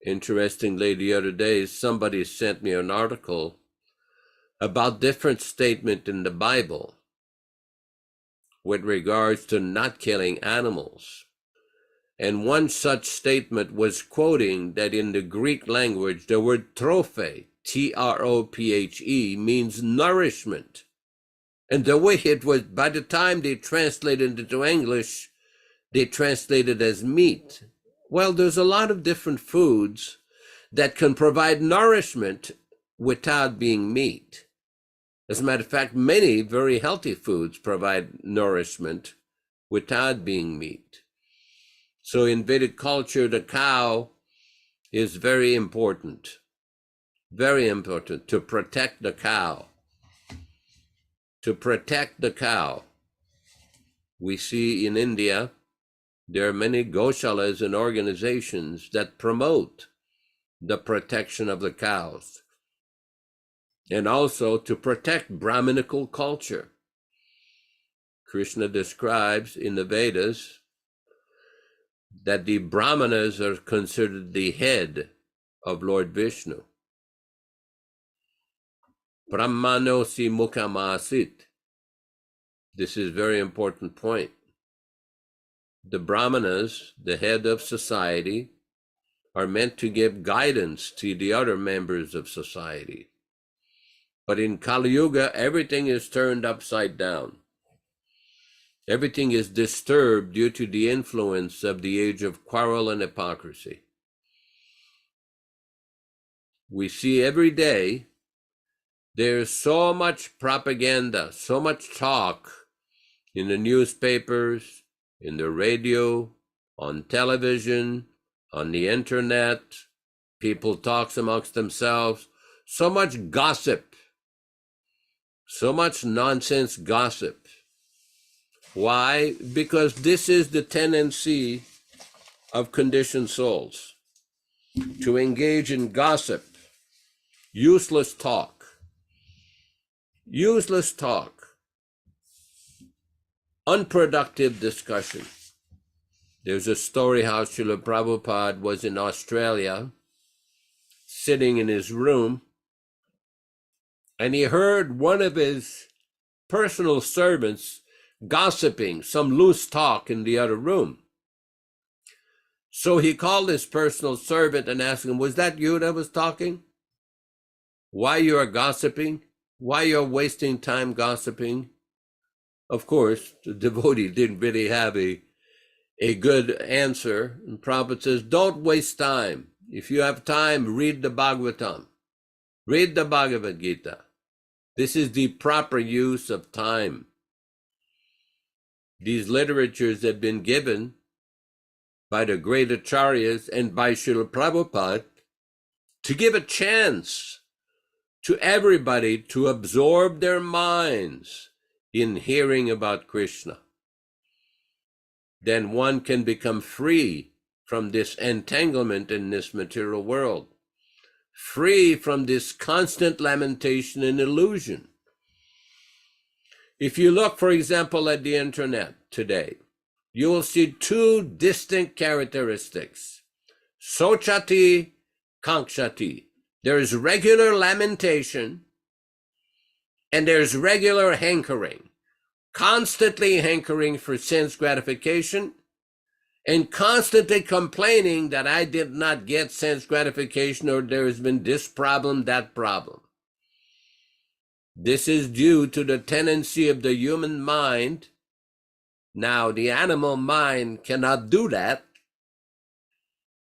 Interestingly, the other day, somebody sent me an article about different statement in the Bible with regards to not killing animals. And one such statement was quoting that in the Greek language, the word trophe, T-R-O-P-H-E, means nourishment. And the way it was, by the time they translated it into English, they translated it as meat. Well, there's a lot of different foods that can provide nourishment without being meat. As a matter of fact, many very healthy foods provide nourishment without being meat. So in Vedic culture, the cow is very important to protect the cow. To protect the cow. We see in India, there are many goshalas and organizations that promote the protection of the cows, and also to protect Brahminical culture. Kṛṣṇa describes in the Vedas that the Brahmanas are considered the head of Lord Vishnu. Brahmanosi mukamasit. This is a very important point. The Brahmanas, the head of society, are meant to give guidance to the other members of society. But in Kali Yuga, everything is turned upside down. Everything is disturbed due to the influence of the age of quarrel and hypocrisy. We see every day there's so much propaganda, so much talk in the newspapers, in the radio, on television, on the internet. People talk amongst themselves. So much gossip, so much nonsense gossip. Why? Because this is the tendency of conditioned souls, to engage in gossip, useless talk, unproductive discussion. There's a story how Srila Prabhupada was in Australia sitting in his room, and he heard one of his personal servants gossiping, some loose talk in the other room. So he called his personal servant and asked him, was that you that was talking? Why you are gossiping? Why you're wasting time gossiping? Of course, the devotee didn't really have a good answer. And Prabhupada says, don't waste time. If you have time, read the Bhagavatam. Read the Bhagavad Gita. This is the proper use of time. These literatures have been given by the great acharyas and by Srila Prabhupada to give a chance to everybody to absorb their minds in hearing about Krishna. Then one can become free from this entanglement in this material world, free from this constant lamentation and illusion. If you look, for example, at the internet today, you will see two distinct characteristics. Sochati, kankshati. There is regular lamentation and there's regular hankering, constantly hankering for sense gratification and constantly complaining that I did not get sense gratification or there has been this problem, that problem. This is due to the tendency of the human mind. Now, the animal mind cannot do that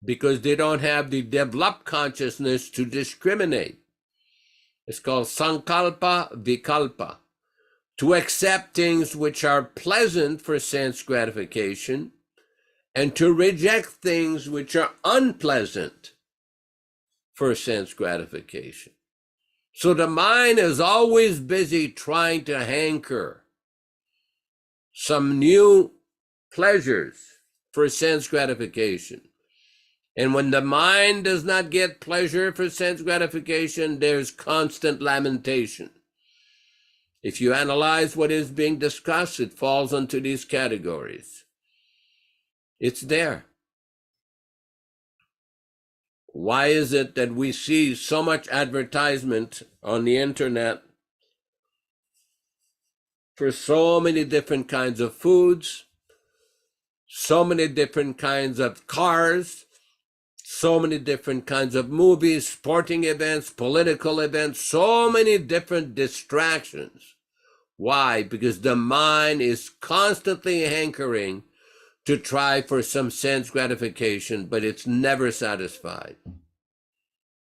because they don't have the developed consciousness to discriminate. It's called sankalpa vikalpa, to accept things which are pleasant for sense gratification and to reject things which are unpleasant for sense gratification. So the mind is always busy trying to hanker some new pleasures for sense gratification. And when the mind does not get pleasure for sense gratification, there's constant lamentation. If you analyze what is being discussed, it falls into these categories. It's there. Why is it that we see so much advertisement on the internet for so many different kinds of foods, so many different kinds of cars, so many different kinds of movies, sporting events, political events, so many different distractions? Why? Because the mind is constantly hankering to try for some sense gratification, but it's never satisfied.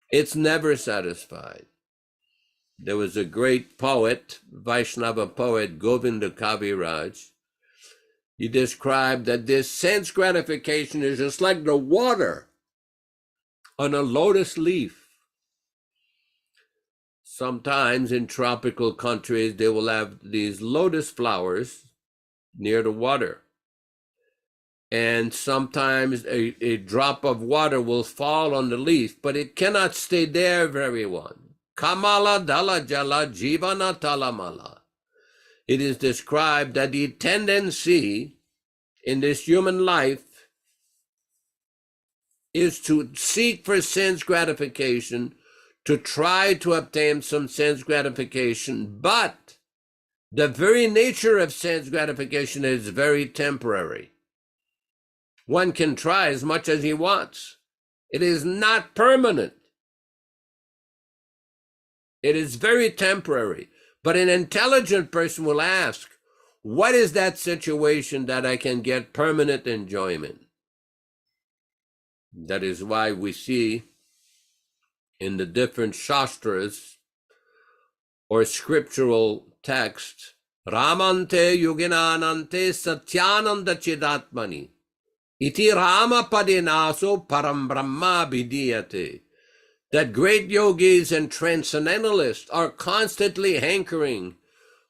It's never satisfied. There was a great poet, Vaishnava poet, Govinda Kaviraj. He described that this sense gratification is just like the water on a lotus leaf. Sometimes in tropical countries, they will have these lotus flowers near the water. And sometimes a drop of water will fall on the leaf, but it cannot stay there very long. Kamala dala jala jivana talamala. It is described that the tendency in this human life is to seek for sense gratification, to try to obtain some sense gratification, but the very nature of sense gratification is very temporary. One can try as much as he wants. It is not permanent. It is very temporary. But an intelligent person will ask, what is that situation that I can get permanent enjoyment? That is why we see in the different shastras or scriptural texts, Ramante yuginanante satyananda chidatmani. Iti Rama padinaso param brahma vidiyate. That great yogis and transcendentalists are constantly hankering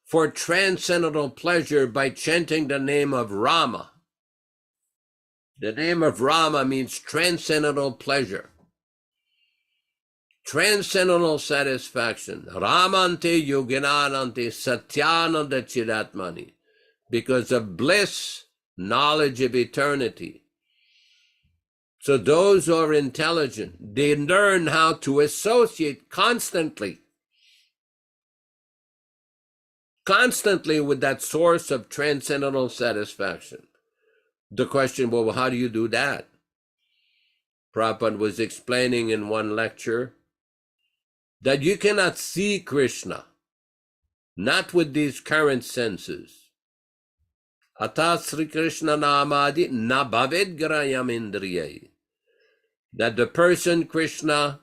for transcendental pleasure by chanting the name of Rama. The name of Rama means transcendental pleasure, transcendental satisfaction. Ramante yoginanante satyananda chidatmani. Because of bliss, knowledge of eternity. So those who are intelligent, they learn how to associate constantly with that source of transcendental satisfaction. The question, well, how do you do that? Prabhupada was explaining in one lecture that you cannot see Krishna, not with these current senses. Ata Sri Krishna namadi na bhaved grayam indriyai. That the person Krishna,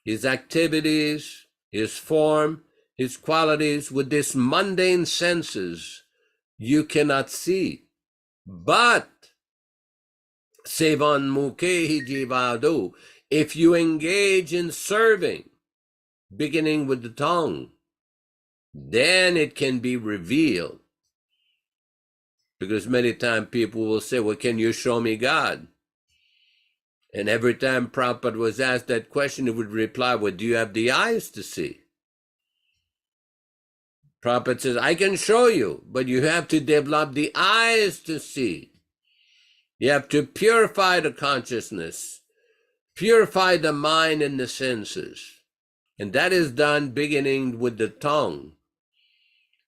his activities, his form, his qualities, with these mundane senses, you cannot see. But sevan mukhe jivadu, if you engage in serving, beginning with the tongue, then it can be revealed. Because many times people will say, well, can you show me God? And every time Prabhupada was asked that question, he would reply, well, do you have the eyes to see? Prabhupada says, I can show you, but you have to develop the eyes to see. You have to purify the consciousness, purify the mind and the senses. And that is done beginning with the tongue.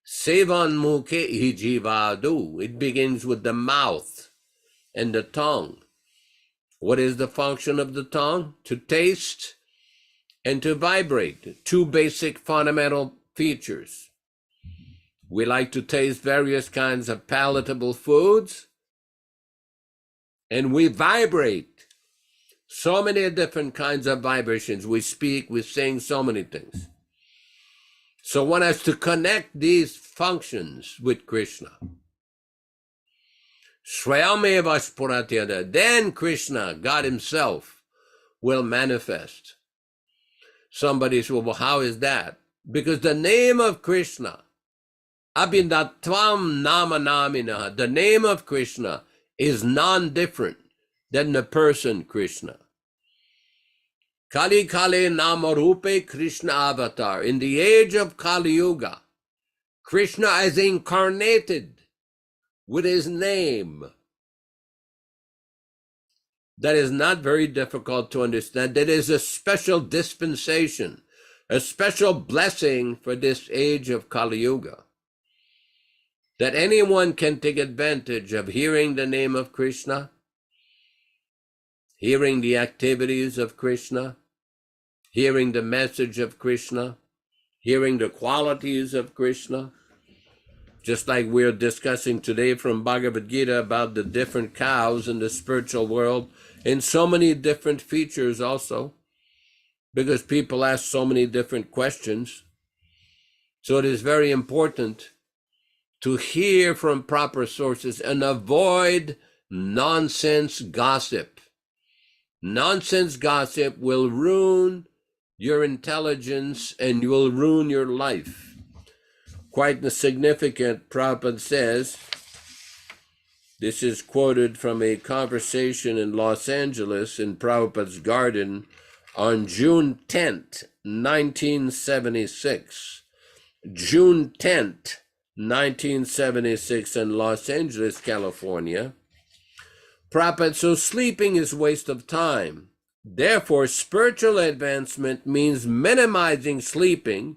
Sevan mukhe jivadu. It begins with the mouth and the tongue. What is the function of the tongue? To taste and to vibrate. Two basic fundamental features. We like to taste various kinds of palatable foods, and we vibrate. So many different kinds of vibrations. We speak, we sing, so many things. So one has to connect these functions with Krishna. Swayameva Spuratyada. Then Krishna, God himself, will manifest. Somebody says, well, how is that? Because the name of Krishna, Abhinatvam Nama Namina, the name of Krishna is non-different than the person Krishna. Kali Kale Namarupe Krishna Avatar. In the age of Kali Yuga, Krishna is incarnated with his name. That is not very difficult to understand. That is a special dispensation, a special blessing for this age of Kali Yuga. That anyone can take advantage of hearing the name of Krishna, hearing the activities of Krishna, hearing the message of Krishna, hearing the qualities of Krishna. Just like we're discussing today from Bhagavad Gita about the different cows in the spiritual world, and so many different features also, because people ask so many different questions. So it is very important to hear from proper sources and avoid nonsense gossip. Nonsense gossip will ruin your intelligence and will ruin your life. Quite significant, Prabhupada says, this is quoted from a conversation in Los Angeles in Prabhupada's garden on June 10th, 1976. June 10th, 1976 in Los Angeles, California. Prabhupada, so sleeping is waste of time. Therefore, spiritual advancement means minimizing sleeping.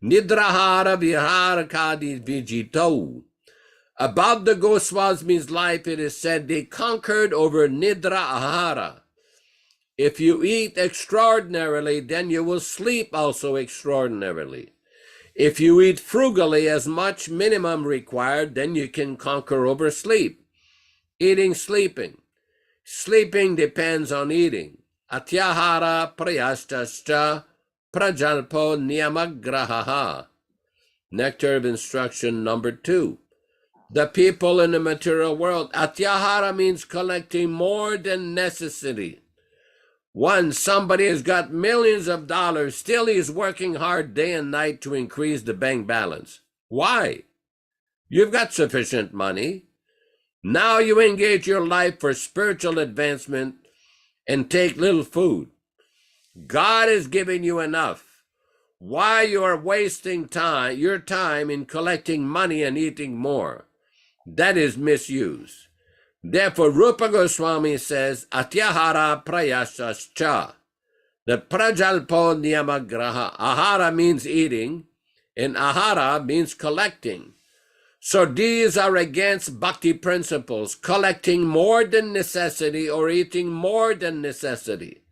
Nidrahara vihara kadi vijito. About the Goswamis' life, it is said they conquered over Nidra Ahara. If you eat extraordinarily, then you will sleep also extraordinarily. If you eat frugally, as much minimum required, then you can conquer over sleep. Eating, sleeping. Sleeping depends on eating. Atyahara prayastascha prajalpo niyamagrahaha. Nectar of instruction number 2. The people in the material world, atyahara means collecting more than necessity. Somebody has got millions of dollars, still he's working hard day and night to increase the bank balance. Why? You've got sufficient money. Now you engage your life for spiritual advancement and take little food. God is giving you enough. Why you are wasting your time in collecting money and eating more? That is misuse. Therefore, Rupa Goswami says, Atyahara prayasascha. The prajalpo niyamagraha. Ahara means eating, and ahara means collecting. So these are against bhakti principles, collecting more than necessity or eating more than necessity.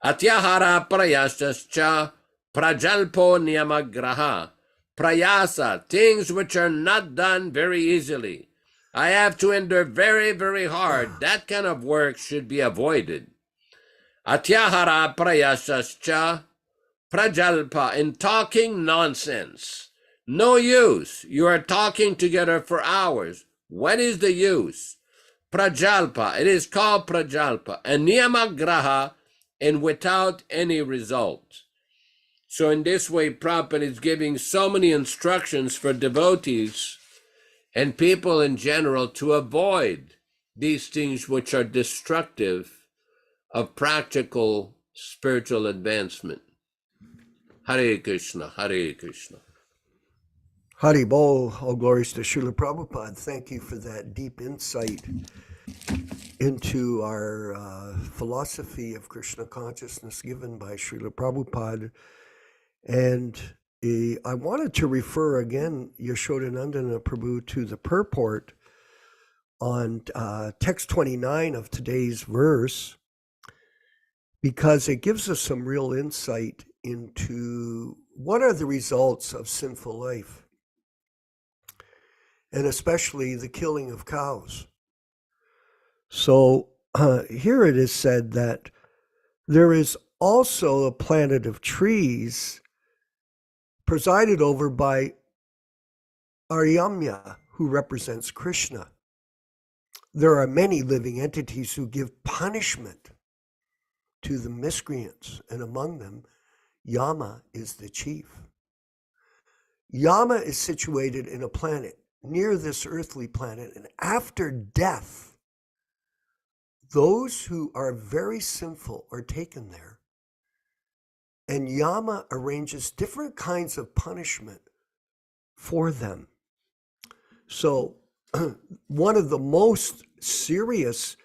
Atyahara prayasascha prajalpo niyamagraha. Prayasa, things which are not done very easily. I have to endure very, very hard. That kind of work should be avoided. Atyahara prayasascha prajalpa, in talking nonsense. No use. You are talking together for hours. What is the use? Prajalpa, it is called prajalpa. And niyamagraha, and without any result. So in this way, Prabhupada is giving so many instructions for devotees and people in general to avoid these things which are destructive of practical spiritual advancement. Hare Krishna, Hare Krishna. Hari Bol, all glories to Srila Prabhupada. Thank you for that deep insight into our philosophy of Krishna consciousness given by Srila Prabhupada. And I wanted to refer again, Yashodanandana Prabhu, to the purport on text 29 of today's verse, because it gives us some real insight into what are the results of sinful life, and especially the killing of cows. So here it is said that there is also a planet of trees presided over by Aryamya, who represents Krishna. There are many living entities who give punishment to the miscreants, and among them, Yama is the chief. Yama is situated in a planet near this earthly planet, and after death, those who are very sinful are taken there, and Yama arranges different kinds of punishment for them. So one of the most serious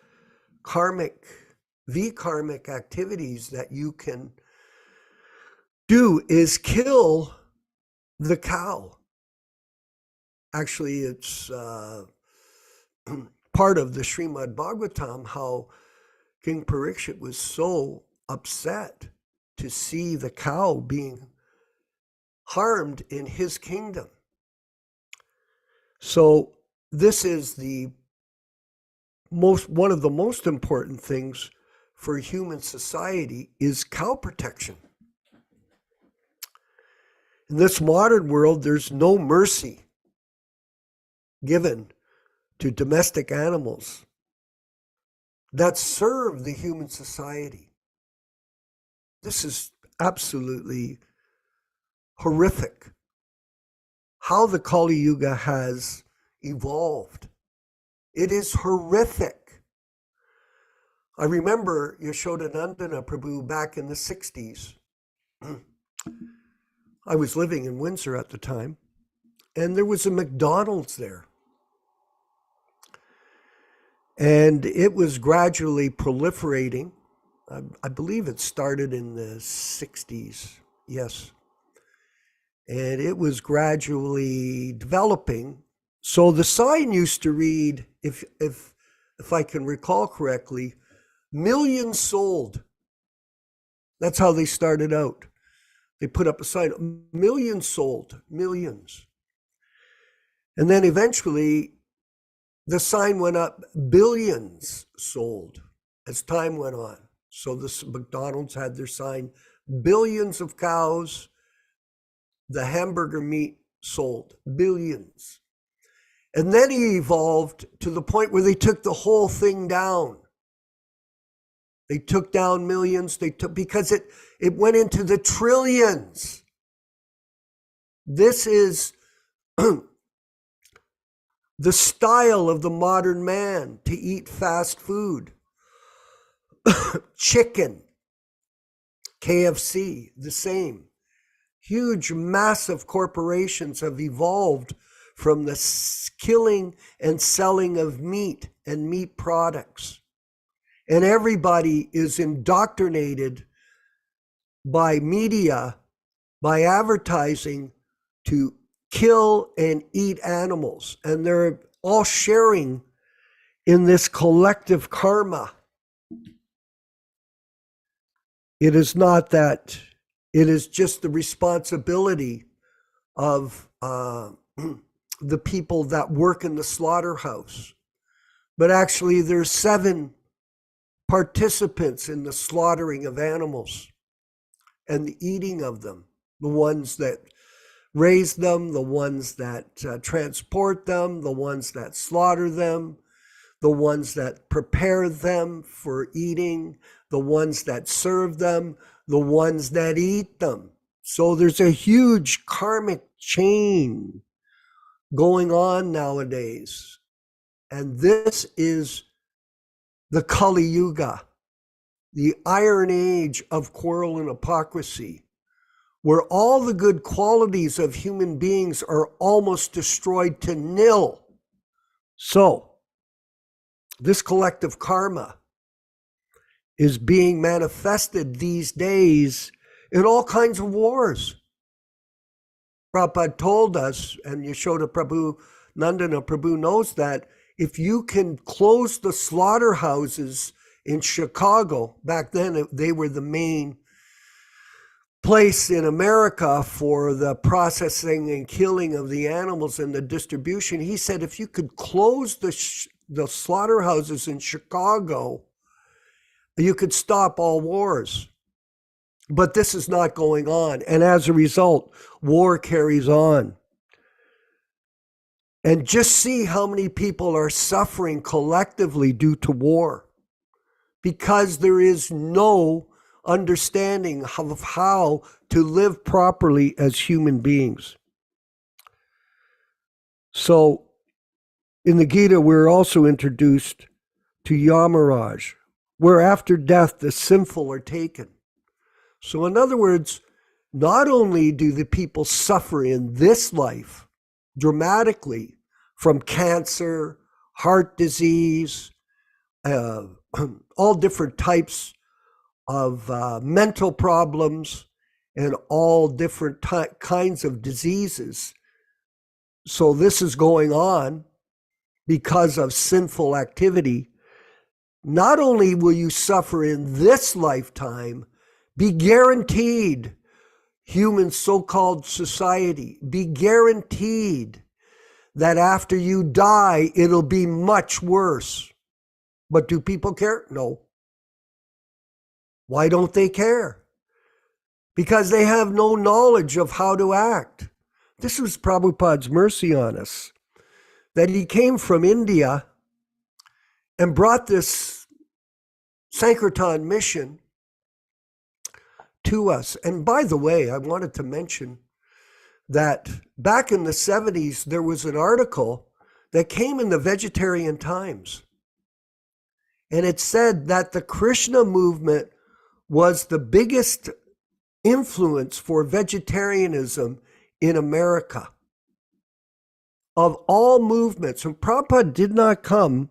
karmic activities that you can do is kill the cow. Actually, it's part of the Srimad Bhagavatam, how King Parikshit was so upset to see the cow being harmed in his kingdom. So this is one of the most important things for human society is cow protection. In this modern world, there's no mercy given to domestic animals that serve the human society. This is absolutely horrific, how the Kali Yuga has evolved. It is horrific. I remember Yashodanandana Prabhu back in the 60s. I was living in Windsor at the time, and there was a McDonald's there. And it was gradually proliferating. I believe it started in the 60s, yes. And it was gradually developing. So the sign used to read, if I can recall correctly, millions sold. That's how they started out. They put up a sign, millions sold, millions. And then eventually the sign went up, billions sold, as time went on. So this McDonald's had their sign, billions of cows, the hamburger meat sold, billions. And then he evolved to the point where they took the whole thing down. They took down millions, because it went into the trillions. This is the style of the modern man, to eat fast food. Chicken, KFC, the same. Huge, massive corporations have evolved from the killing and selling of meat and meat products. And everybody is indoctrinated by media, by advertising, to kill and eat animals. And they're all sharing in this collective karma. It is not that, it is just the responsibility of the people that work in the slaughterhouse. But actually, there's 7 participants in the slaughtering of animals and the eating of them. The ones that raise them, the ones that transport them, the ones that slaughter them, the ones that prepare them for eating, the ones that serve them, the ones that eat them. So there's a huge karmic chain going on nowadays. And this is the Kali Yuga, the Iron Age of quarrel and hypocrisy, where all the good qualities of human beings are almost destroyed to nil. So, this collective karma is being manifested these days in all kinds of wars. Prabhupada told us, and Yashoda Prabhu, Nandana Prabhu knows that if you can close the slaughterhouses in Chicago, back then they were the main place in America for the processing and killing of the animals and the distribution. He said if you could close the slaughterhouses in Chicago, you could stop all wars. But this is not going on. And as a result, war carries on. And just see how many people are suffering collectively due to war, because there is no understanding of how to live properly as human beings. So in the Gita, we're also introduced to Yamaraj, where after death the sinful are taken. So in other words, not only do the people suffer in this life dramatically from cancer, heart disease, all different types of mental problems, and all different kinds of diseases. So this is going on because of sinful activity. Not only will you suffer in this lifetime, be guaranteed, human so-called society, be guaranteed that after you die, it'll be much worse. But do people care? No. Why don't they care? Because they have no knowledge of how to act. This was Prabhupada's mercy on us, that he came from India and brought this Sankirtan mission to us. And by the way, I wanted to mention that back in the 70s, there was an article that came in the Vegetarian Times. And it said that the Kṛṣṇa movement was the biggest influence for vegetarianism in America. Of all movements, and Prabhupada did not come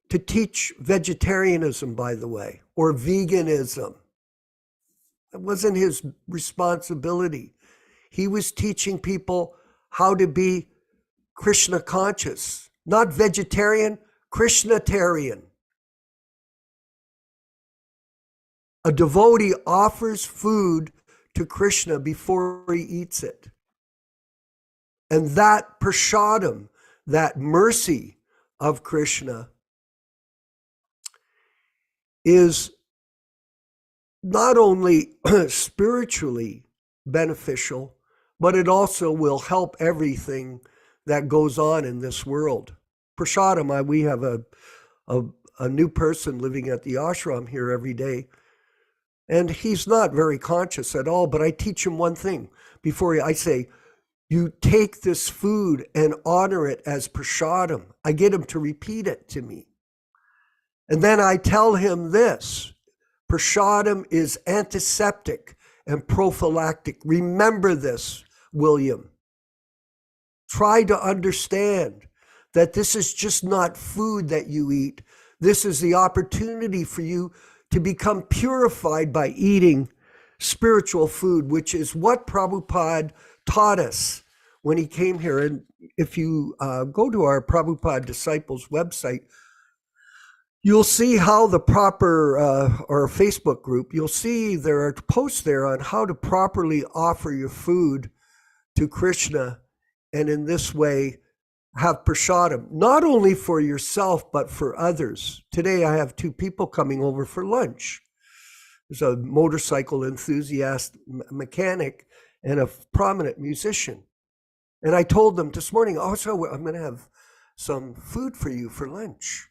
to teach vegetarianism, by the way, or veganism. It wasn't his responsibility. He was teaching people how to be Krishna conscious, not vegetarian, Krishnatarian. A devotee offers food to Krishna before he eats it. And that prasadam, that mercy of Krishna, is not only spiritually beneficial, but it also will help everything that goes on in this world. Prasadam, we have a new person living at the ashram here every day, and he's not very conscious at all, but I teach him one thing. Before I say, you take this food and honor it as prasadam. I get him to repeat it to me. And then I tell him this: prasadam is antiseptic and prophylactic. Remember this, William. try to understand that this is just not food that you eat. This is the opportunity for you to become purified by eating spiritual food, which is what Prabhupada taught us when he came here. And if you go to our Prabhupada Disciples website, you'll see how the proper, or Facebook group, you'll see there are posts there on how to properly offer your food to Kṛṣṇa, and in this way have prasadam, not only for yourself, but for others. Today I have 2 people coming over for lunch. There's a motorcycle enthusiast mechanic and a prominent musician. And I told them this morning, also, I'm going to have some food for you for lunch.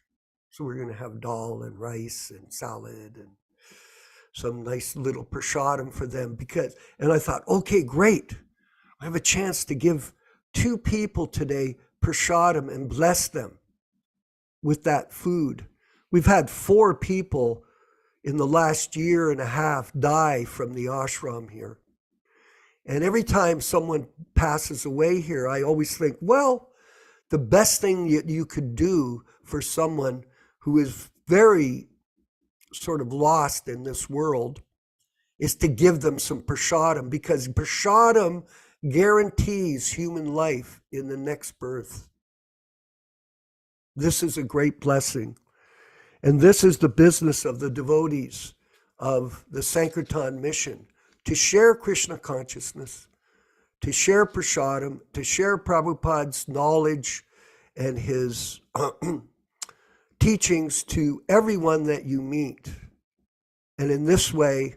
So we're going to have dal and rice and salad and some nice little prasadam for them, and I thought, okay, great. I have a chance to give 2 people today prasadam and bless them with that food. We've had 4 people in the last year and a half die from the ashram here. And every time someone passes away here, I always think, well, the best thing you could do for someone who is very sort of lost in this world is to give them some prasadam, because prasadam guarantees human life in the next birth. This is a great blessing. And this is the business of the devotees of the Sankirtan mission, to share Krishna consciousness, to share prasadam, to share Prabhupada's knowledge and his teachings to everyone that you meet. And in this way,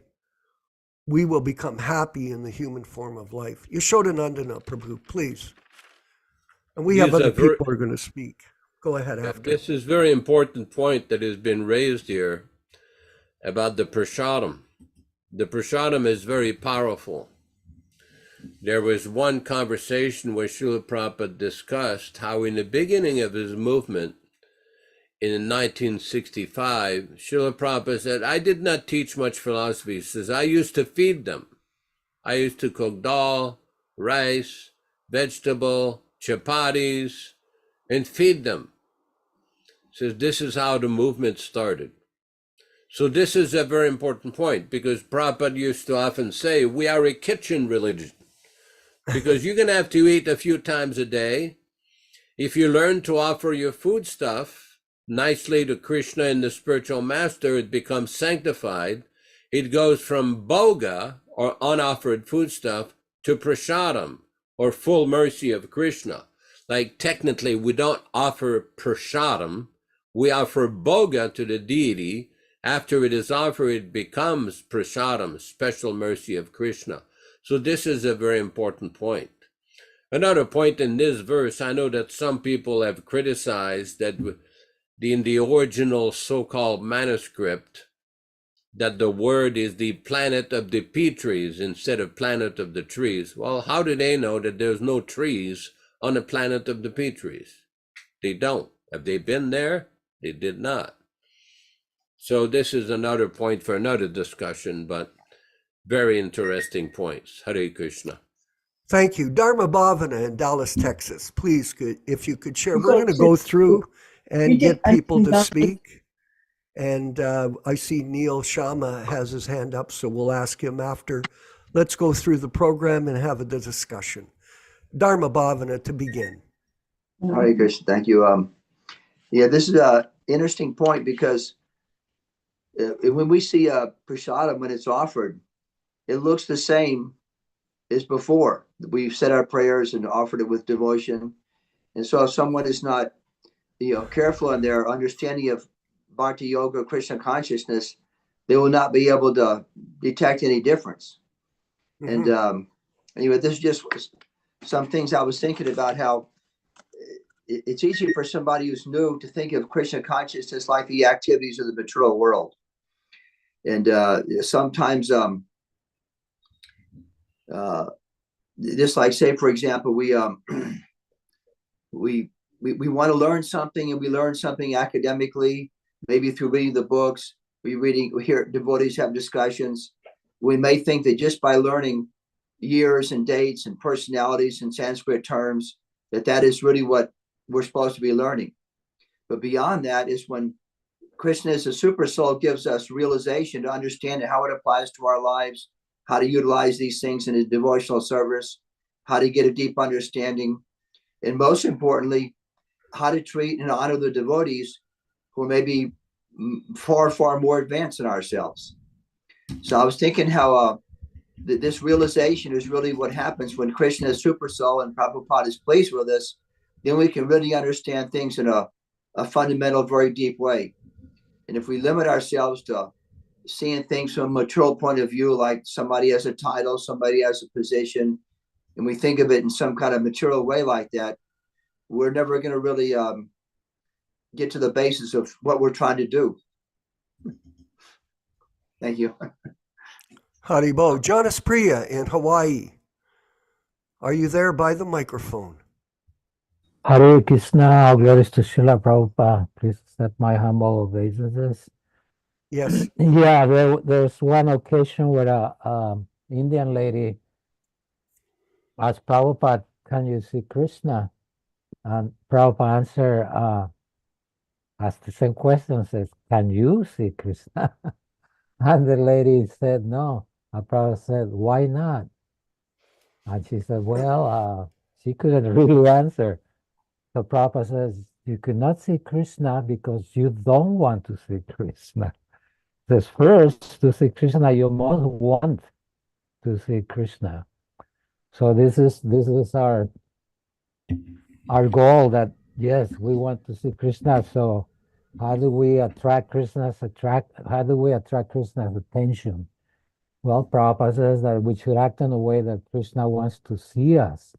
we will become happy in the human form of life. Yashodanandana Prabhu, please. And we have other people who are going to speak. Go ahead after. This is a very important point that has been raised here about the prasadam. The prasadam is very powerful. There was one conversation where Srila Prabhupada discussed how in the beginning of his movement in 1965, Srila Prabhupada said, I did not teach much philosophy. He says, I used to feed them. I used to cook dal, rice, vegetable, chapatis, and feed them. He says, this is how the movement started. So this is a very important point, because Prabhupada used to often say, we are a kitchen religion, because you're going to have to eat a few times a day. If you learn to offer your foodstuff nicely to Kṛṣṇa and the spiritual master, it becomes sanctified. It goes from bhoga, or unoffered foodstuff, to prasadam, or full mercy of Kṛṣṇa. Like technically we don't offer prasadam, we offer bhoga to the deity. After it is offered, it becomes prasadam, special mercy of Kṛṣṇa. So this is a very important point. Another point in this verse, I know that some people have criticized that in the original so-called manuscript, that the word is the planet of the pea trees instead of planet of the trees. Well, how do they know that there's no trees on the planet of the pea trees? They don't. Have they been there? They did not. So this is another point for another discussion, but very interesting points. Hare Krishna. Thank you. Dharma Bhavana in Dallas, Texas. Please, if you could share. We're going to go through and get people to speak. And I see Neil Sharma has his hand up, so we'll ask him after. Let's go through the program and have a discussion. Dharma Bhavana to begin. Hare Krishna. Thank you. Yeah, this is an interesting point, because when we see a prasadam, when it's offered, it looks the same as before. We've said our prayers and offered it with devotion. And so if someone is not, careful in their understanding of Bhakti Yoga, Krishna consciousness, they will not be able to detect any difference. Mm-hmm. And anyway, this is just some things I was thinking about, how it's easy for somebody who's new to think of Krishna consciousness like the activities of the material world. And sometimes, just like, say, for example, we want to learn something, and we learn something academically, maybe through reading the books. We hear devotees have discussions. We may think that just by learning years and dates and personalities and Sanskrit terms, that is really what we're supposed to be learning. But beyond that is when Kṛṣṇa as a super soul gives us realization to understand how it applies to our lives, how to utilize these things in a devotional service, how to get a deep understanding, and most importantly, how to treat and honor the devotees who may be far, far more advanced than ourselves. So I was thinking how this realization is really what happens when Kṛṣṇa is super soul and Prabhupada is pleased with us. Then we can really understand things in a fundamental, very deep way. And if we limit ourselves to seeing things from a material point of view, like somebody has a title, somebody has a position, and we think of it in some kind of material way like that, we're never going to really get to the basis of what we're trying to do. Thank you. Haribo. Jonas Priya in Hawaii. Are you there by the microphone? Hare Krishna, all glories to Srila Prabhupada. Please accept my humble obeisances. Yes. Yeah, there's one occasion where a Indian lady asked Prabhupada, "Can you see Krishna?" And Prabhupada answered, asked the same question, says, "Can you see Krishna?" And the lady said, "No." And Prabhupada said, "Why not?" And she said, "Well, she couldn't really answer." So Prabhupada says, "You cannot see Krishna because you don't want to see Krishna." Says, first, to see Krishna, you must want to see Krishna. So this is our goal, that yes, we want to see Krishna. So how do we attract Krishna's attention? Well, Prabhupada says that we should act in a way that Krishna wants to see us.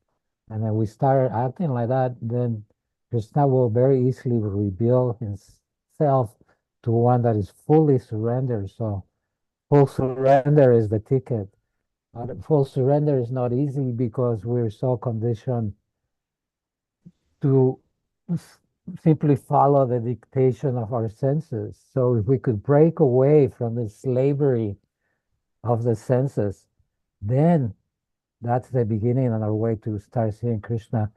And then we start acting like that, then Krishna will very easily reveal himself to one that is fully surrendered. So full surrender is the ticket. Full surrender is not easy because we're so conditioned to simply follow the dictation of our senses. So if we could break away from the slavery of the senses, then that's the beginning on our way to start seeing Krishna.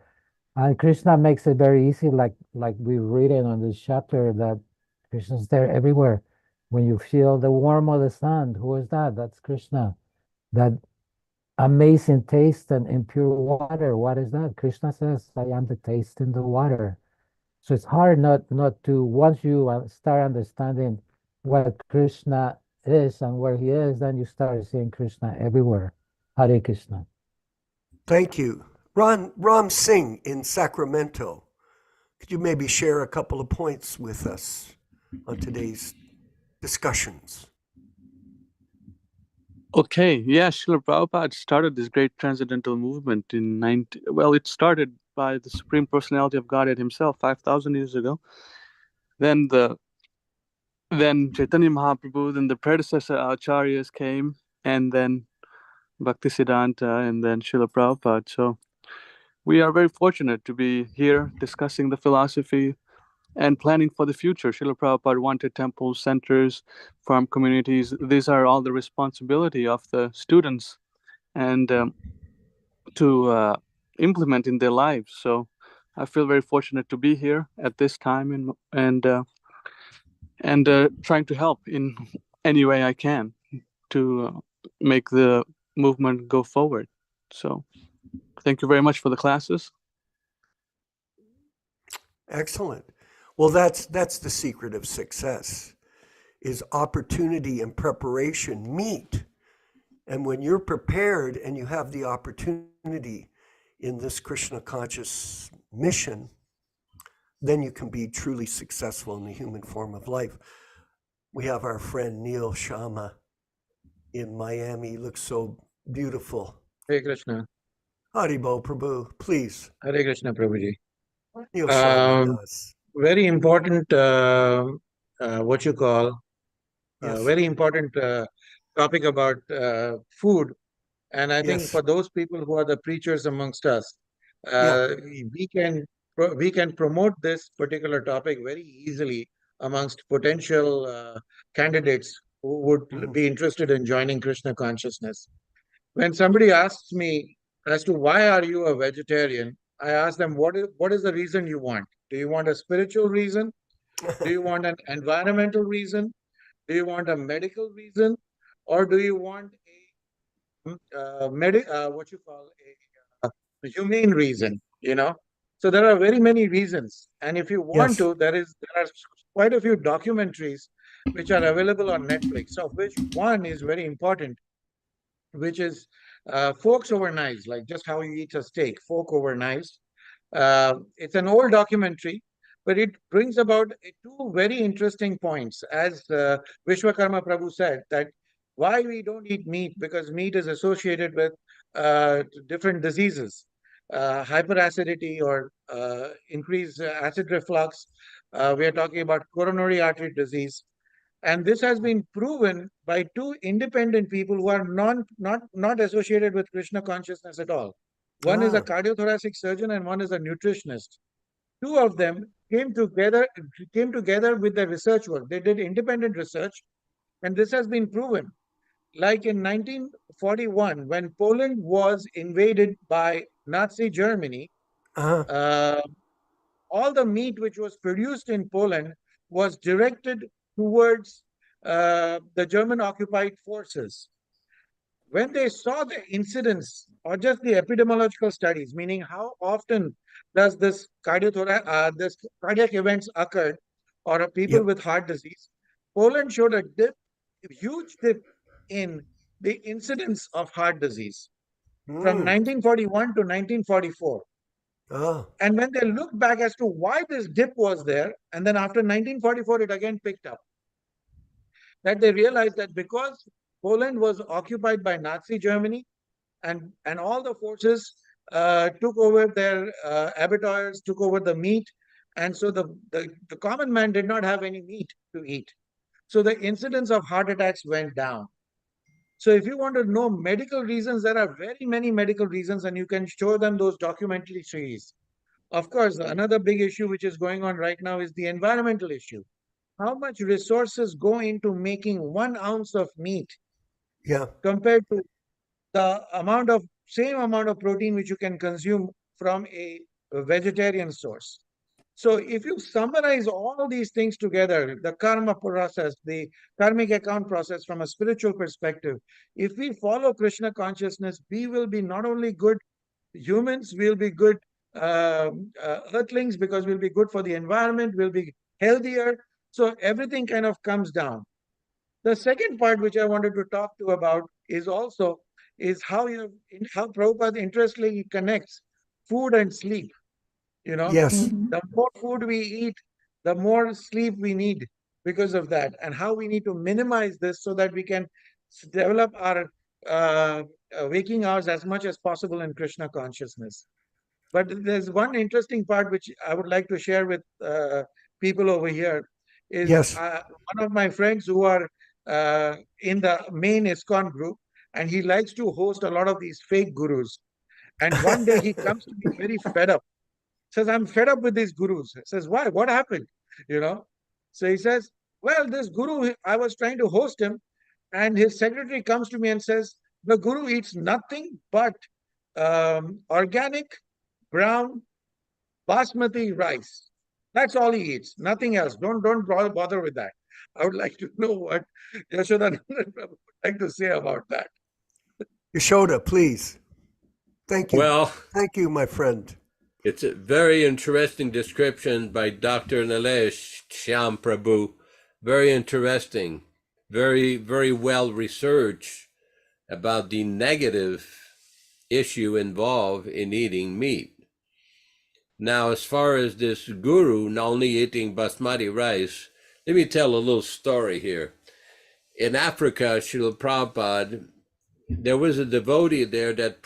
And Krishna makes it very easy, like we read it on this chapter, that Krishna's there everywhere. When you feel the warmth of the sun, who is that? That's Krishna. That amazing taste and pure water, what is that? Krishna says, "I am the taste in the water." So it's hard not to, once you start understanding what Krishna is and where he is, then you start seeing Krishna everywhere. Hare Krishna. Thank you. Ram Singh in Sacramento. Could you maybe share a couple of points with us on today's discussions? Okay, yeah, Srila Prabhupada started this great transcendental movement it started by the Supreme Personality of Godhead himself 5,000 years ago. Then Chaitanya Mahaprabhu, then the predecessor Acharyas came, and then Bhaktisiddhanta, and then Srila Prabhupada. So we are very fortunate to be here discussing the philosophy and planning for the future. Srila Prabhupada wanted temples, centers, farm communities. These are all the responsibility of the students and to implement in their lives. So I feel very fortunate to be here at this time and trying to help in any way I can to make the movement go forward. So thank you very much for the classes. Excellent. Well, that's the secret of success, is opportunity and preparation meet. And when you're prepared and you have the opportunity in this Krishna conscious mission, then you can be truly successful in the human form of life. We have our friend Neil Sharma in Miami. He looks so beautiful. Hare Krishna. Haribo Prabhu, pleji. Hare Krishna, Prabhuji. Neil Sharma does. Very important, what you call, Yes. very important topic about food. And I think Yes. for those people who are the preachers amongst us, Yeah. we can promote this particular topic very easily amongst potential candidates who would be interested in joining Krishna consciousness. When somebody asks me as to why are you a vegetarian, I ask them, what is the reason you want? Do you want a spiritual reason? Do you want an environmental reason? Do you want a medical reason? Or do you want what you call a humane reason, you know? So there are very many reasons. And if you want Yes. to, there are quite a few documentaries which are available on Netflix, of which one is very important, which is Forks Over Knives, like just how you eat a steak, fork over knives. It's an old documentary, but it brings about two very interesting points. As Vishwakarma Prabhu said, that why we don't eat meat, because meat is associated with different diseases, hyperacidity or increased acid reflux. We are talking about coronary artery disease. And this has been proven by two independent people who are not associated with Krishna consciousness at all. One is a Ah, cardiothoracic surgeon and one is a nutritionist. Two of them came together with their research work. They did independent research, and this has been proven. Like in 1941, when Poland was invaded by Nazi Germany, uh-huh. uh, all the meat which was produced in Poland was directed towards the German occupied forces. When they saw the incidence or just the epidemiological studies, meaning how often does this this cardiac events occur or people Yep. with heart disease, Poland showed a huge dip in the incidence of heart disease from Mm. 1941 to 1944. Ah, And when they looked back as to why this dip was there, and then after 1944, it again picked up, that they realized that because Poland was occupied by Nazi Germany and all the forces took over their abattoirs, took over the meat, and so the common man did not have any meat to eat. So the incidence of heart attacks went down. So if you want to know medical reasons, there are very many medical reasons, and you can show them those documentary series. Of course, another big issue which is going on right now is the environmental issue. How much resources go into making 1 ounce of meat yeah. compared to the same amount of protein which you can consume from a vegetarian source? So if you summarize all these things together, the karma process, the karmic account process from a spiritual perspective, if we follow Krishna consciousness, we will be not only good humans, we'll be good earthlings because we'll be good for the environment, we'll be healthier. So everything kind of comes down. The second part which I wanted to talk to about is how Prabhupada interestingly connects food and sleep. You know, Yes. the more food we eat, the more sleep we need because of that, and how we need to minimize this so that we can develop our waking hours as much as possible in Krishna consciousness. But there's one interesting part which I would like to share with people over here is Yes. one of my friends who are in the main ISKCON group, and he likes to host a lot of these fake gurus. And one day he comes to me very fed up, says, I'm fed up with these gurus. Says, why? What happened? You know? So he says, well, this guru, I was trying to host him, and his secretary comes to me and says, the guru eats nothing but organic brown basmati rice. That's all he eats, nothing else. Don't bother with that. I would like to know what Yashodananda would like to say about that. Yashoda, please. Thank you. Well, Thank you, my friend. it's a very interesting description by Dr. Nilesh Shyam Prabhu. Very interesting, very, very well researched about the negative issue involved in eating meat. Now, as far as this guru only eating basmati rice, let me tell a little story here. In Africa, Srila Prabhupada, there was a devotee there that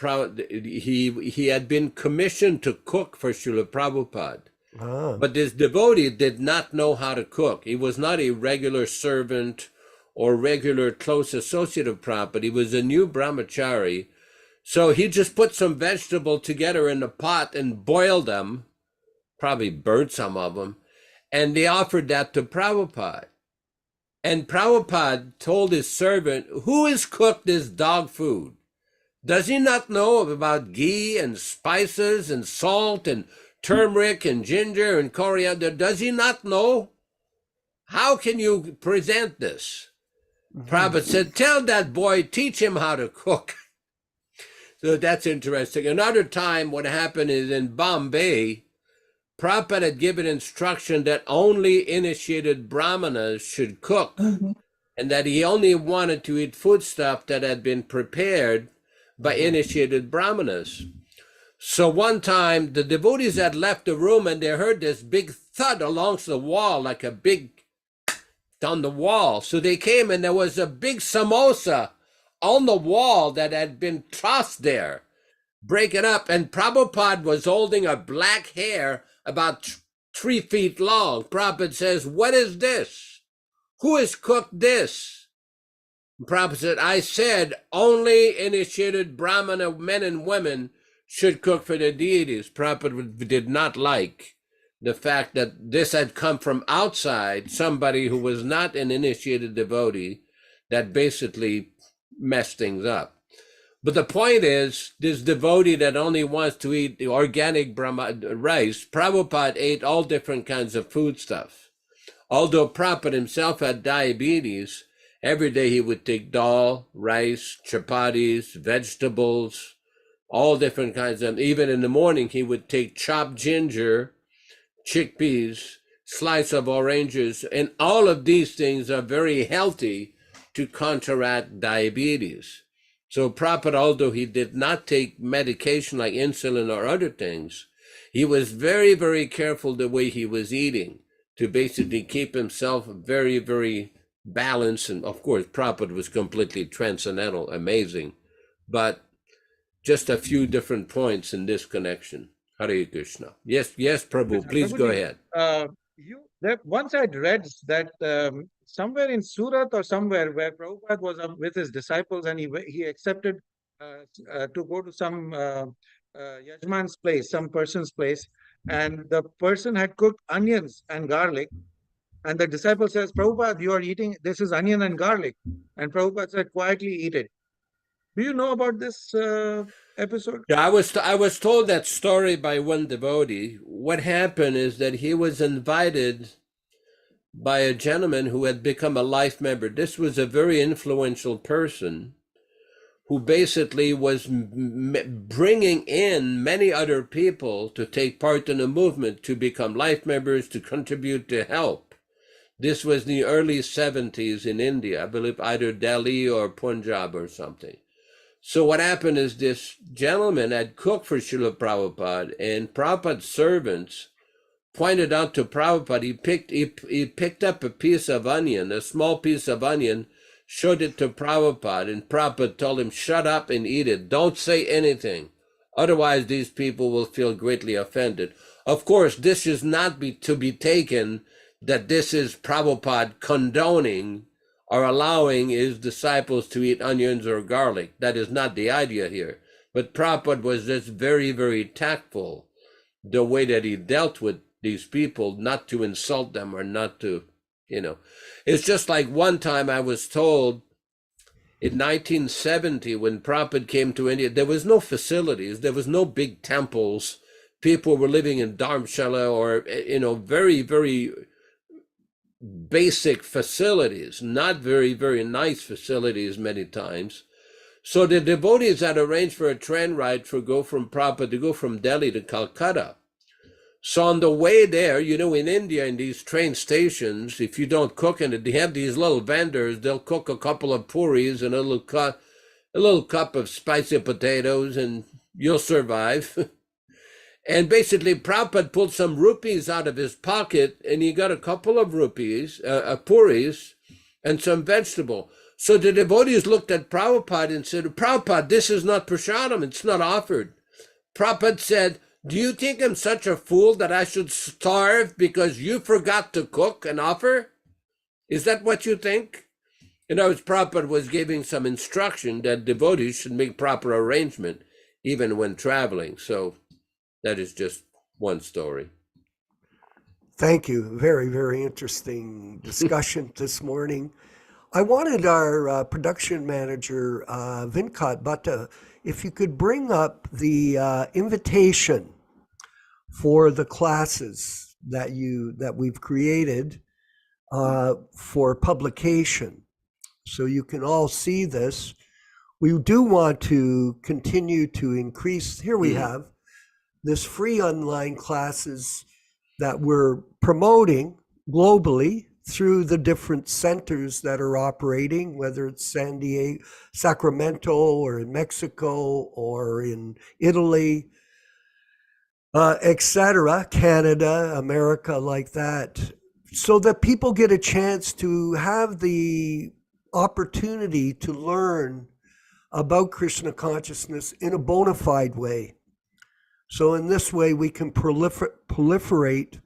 he had been commissioned to cook for Srila Prabhupada. Ah, But this devotee did not know how to cook. He was not a regular servant or regular close associate of Prabhupada. He was a new brahmachari. So he just put some vegetable together in a pot and boiled them, probably burnt some of them, and they offered that to Prabhupada. And Prabhupada told his servant, who has cooked this dog food? Does he not know about ghee and spices and salt and turmeric and ginger and coriander? Does he not know? How can you present this? Prabhupada said, tell that boy, teach him how to cook. So that's interesting. Another time, what happened is in Bombay, Prabhupada had given instruction that only initiated brahmanas should cook, and that he only wanted to eat foodstuff that had been prepared by initiated brahmanas. So one time, the devotees had left the room and they heard this big thud along the wall, like a big on the wall. So they came and there was a big samosa on the wall that had been tossed there. Break it up. And Prabhupada was holding a black hair about 3 feet long. Prabhupada says, what is this? Who has cooked this? And Prabhupada said, I said only initiated Brahmana men and women should cook for the deities. Prabhupada did not like the fact that this had come from outside, somebody who was not an initiated devotee, that basically messed things up. But the point is, this devotee that only wants to eat the organic rice, Prabhupada ate all different kinds of foodstuff. Although Prabhupada himself had diabetes, every day he would take dal, rice, chapatis, vegetables, all different kinds of, even in the morning he would take chopped ginger, chickpeas, slice of oranges, and all of these things are very healthy to counteract diabetes. So Prabhupada, although he did not take medication like insulin or other things, he was very, very careful the way he was eating to basically keep himself very, very balanced. And of course, Prabhupada was completely transcendental, amazing. But just a few different points in this connection. Hare Krishna. Yes, Prabhu, please go ahead. Once I'd read that somewhere in Surat or somewhere where Prabhupada was with his disciples and he accepted to go to some yajman's place, some person's place, and the person had cooked onions and garlic, and the disciple says, Prabhupada, you are eating, this is onion and garlic. And Prabhupada said, quietly eat it. Do you know about this episode? Yeah, I was told that story by one devotee. What happened is that he was invited by a gentleman who had become a life member. This was a very influential person who basically was bringing in many other people to take part in the movement, to become life members, to contribute to help. This was in the early 70s in India, I believe either Delhi or Punjab or something. So what happened is this gentleman had cooked for Srila Prabhupada, and Prabhupada's servants pointed out to Prabhupada, he picked up a piece of onion, a small piece of onion, showed it to Prabhupada, and Prabhupada told him, shut up and eat it. Don't say anything. Otherwise, these people will feel greatly offended. Of course, this is not to be taken that this is Prabhupada condoning or allowing his disciples to eat onions or garlic. That is not the idea here. But Prabhupada was just very, very tactful, the way that he dealt with these people, not to insult them or not to, It's just like one time I was told in 1970, when Prabhupada came to India, there was no facilities, there was no big temples. People were living in dharamshala or, very, very basic facilities, not very, very nice facilities many times. So the devotees had arranged for a train ride from Prabhupada to go from Delhi to Calcutta. So on the way there, in India, in these train stations, if you don't cook in it, they have these little vendors. They'll cook a couple of puris and a little cup of spicy potatoes, and you'll survive. And basically, Prabhupada pulled some rupees out of his pocket, and he got a couple of rupees, puris, and some vegetable. So the devotees looked at Prabhupada and said, Prabhupada, this is not prasadam, it's not offered. Prabhupada said, do you think I'm such a fool that I should starve because you forgot to cook and offer? Is that what you think? In other words, Prabhupada was giving some instruction that devotees should make proper arrangement even when traveling. So that is just one story. Thank you. Very, very interesting discussion this morning. I wanted our production manager, Vinkat Bhatta, if you could bring up the invitation for the classes that we've created for publication, so you can all see this. We do want to continue to increase. Here we have this free online classes that we're promoting globally through the different centers that are operating, whether it's San Diego, Sacramento, or in Mexico, or in Italy, etc., Canada, America, like that, so that people get a chance to have the opportunity to learn about Krishna consciousness in a bona fide way. So in this way, we can proliferate,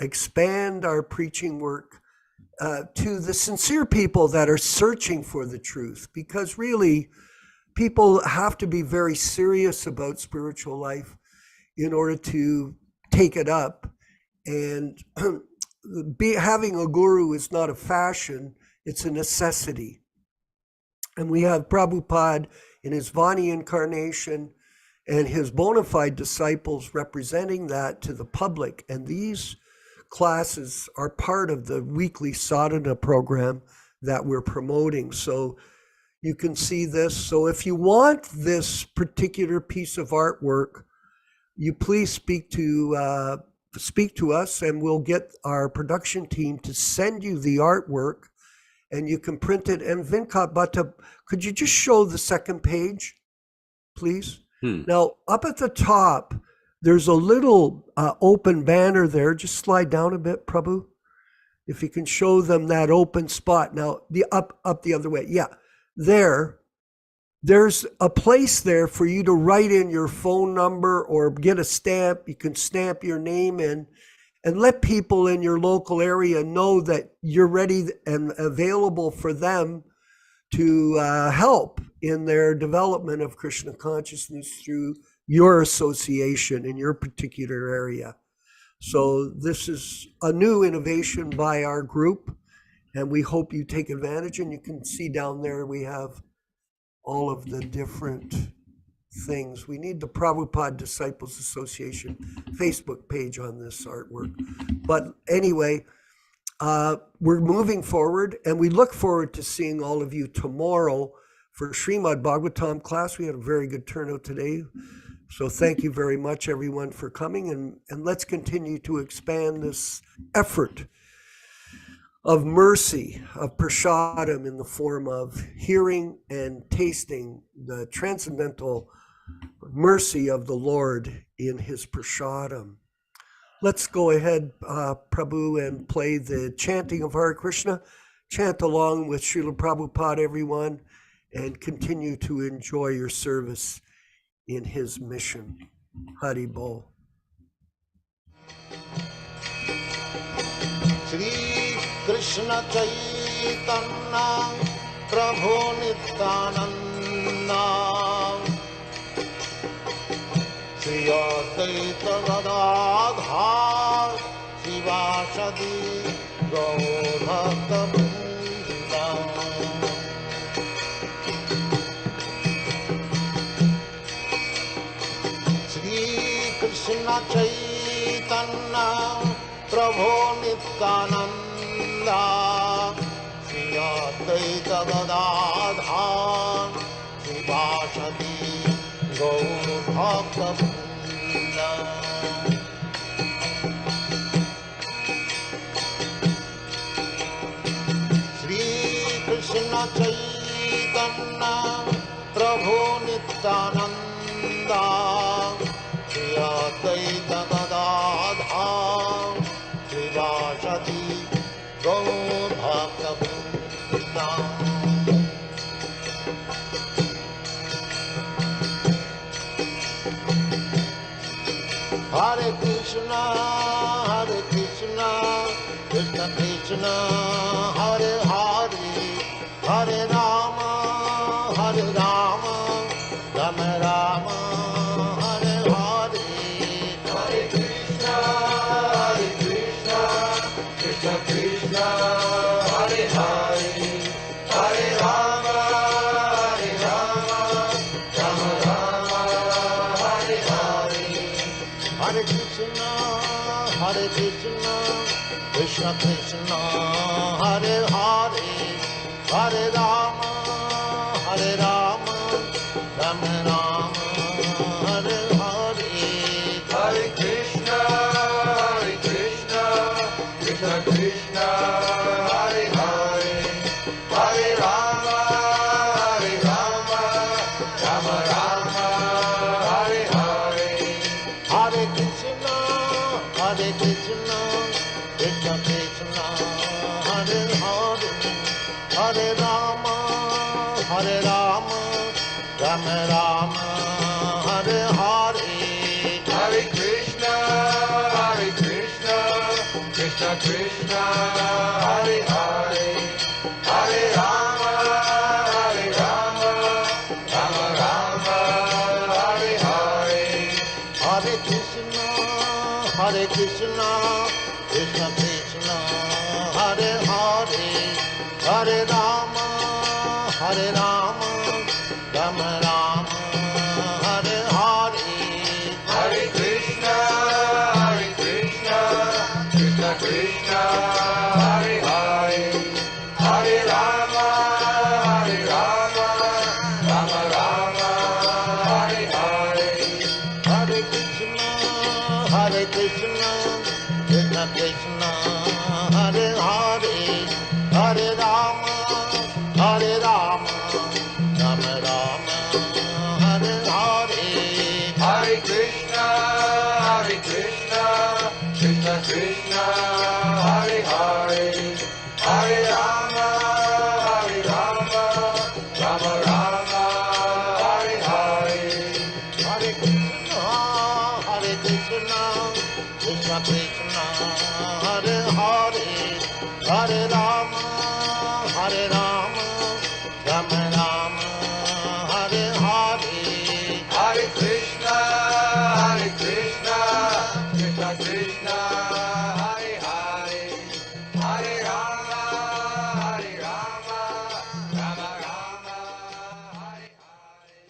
expand our preaching work to the sincere people that are searching for the truth, because really, people have to be very serious about spiritual life in order to take it up. And having a guru is not a fashion, it's a necessity. And we have Prabhupada in his Vani incarnation and his bona fide disciples representing that to the public. And these classes are part of the weekly sadhana program that we're promoting. So you can see this. So if you want this particular piece of artwork, you please speak to us, and we'll get our production team to send you the artwork, and you can print it. And Vinkat Bhatta, could you just show the second page, please? Now, up at the top, there's a little open banner there. Just slide down a bit, Prabhu. If you can show them that open spot. Now, the up the other way. Yeah, there's a place there for you to write in your phone number or get a stamp. You can stamp your name in and let people in your local area know that you're ready and available for them to help in their development of Krishna consciousness through your association in your particular area. So this is a new innovation by our group, and we hope you take advantage. And you can see down there we have all of the different things. We need the Prabhupada Disciples Association Facebook page on this artwork. But anyway, we're moving forward, and we look forward to seeing all of you tomorrow for Srimad Bhagavatam class. We had a very good turnout today. So thank you very much, everyone, for coming, and let's continue to expand this effort of mercy, of prasadam, in the form of hearing and tasting the transcendental mercy of the Lord in his prasadam. Let's go ahead, Prabhu, and play the chanting of Hare Krishna. Chant along with Srila Prabhupada, everyone, and continue to enjoy your service in his mission. Hari Bol. Shri Krishna Chaitanya Prabhu Nityananda Shri Advaita Gadadhar Shivasadi Gaur Bhakta Krishna Chaitanya Prabhu Nityananda Shri Advaita Gadadhar Shivasadi Gaur Bhakta Shri Krishna Chaitanya Prabhu Nityananda Shri Advaita Gadadhar Shivasadi Gaur Bhakta Hare Krishna, Krishna Krishna, Hare Hare, Hare Rama, Rama Rama, Hare Hare. Hare Krishna, Krishna Krishna, Hare Hare, Hare Krishna, Krishna Krishna, Hare Hare, Hare Rama, Rama Rama, Hare Hare. Hare Krishna, Krishna Krishna, Hare Hare, Hare Rama, Rama Rama, Hare Hare. Hare Krishna, Krishna Krishna, Hare Hare, Hare Rama, Rama Rama, Hare Hare. Hare Krishna, Krishna Krishna, Hare Hare, Hare Rama, Rama Rama, Hare Hare. Hare Krishna, Krishna Krishna, Hare Hare, Hare Rama, Rama Rama, Hare Hare. Hare Krishna, Krishna Krishna, Hare Hare, Hare Rama, Rama Rama, Hare Hare. Hare Krishna, Krishna Krishna, Hare Hare, Hare Rama, Rama Rama, Hare Hare. Hare Krishna, Krishna Krishna, Hare Hare, Hare Rama, Rama Rama, Hare Hare. Hare Krishna, Krishna Krishna, Hare Hare, Hare Rama, Rama Rama, Hare Hare. Hare Krishna, Krishna Krishna, Hare Hare, Hare Rama, Rama Rama, Hare Hare.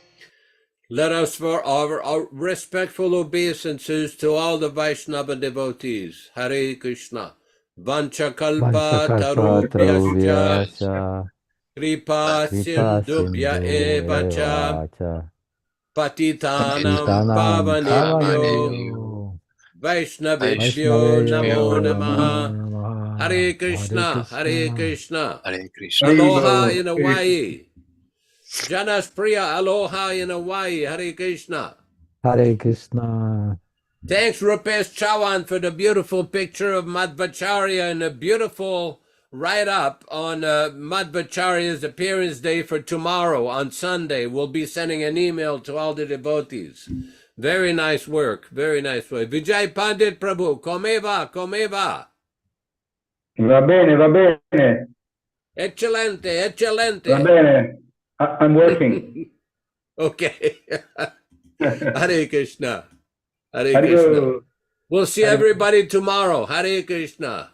Let us, for our respectful obeisances to all the Vaishnava devotees, Hare Krishna, Vanchakalpa Tarubhyascha, Vanchakalpatarubhyascha Kripa Kripa Sindubhya Sindhu Evacha, Evacha Patitanam Patitanam Pavanebhyo, Pavanebhyo Vaishnavebhyo Namo Vaishnavebhyo Namaha, Namo Hare Namaha Hare Krishna, Hare Krishna Krishna. Hare Krishna. Aloha in Hawaii. Janas Priya, aloha in Hawaii. Hare Krishna. Hare Krishna. Thanks, Rupesh Chawan, for the beautiful picture of Madhvacharya and a beautiful write-up on Madhvacharya's appearance day for tomorrow on Sunday. We'll be sending an email to all the devotees. Very nice work. Very nice work. Vijay Pandit Prabhu, comeva, comeva. Va bene, va bene, Excelente, excelente. va bene. I'm working. Okay. Hare Krishna. Hare Hare Krishna. Krishna. We'll see Hare- everybody tomorrow. Hare Krishna.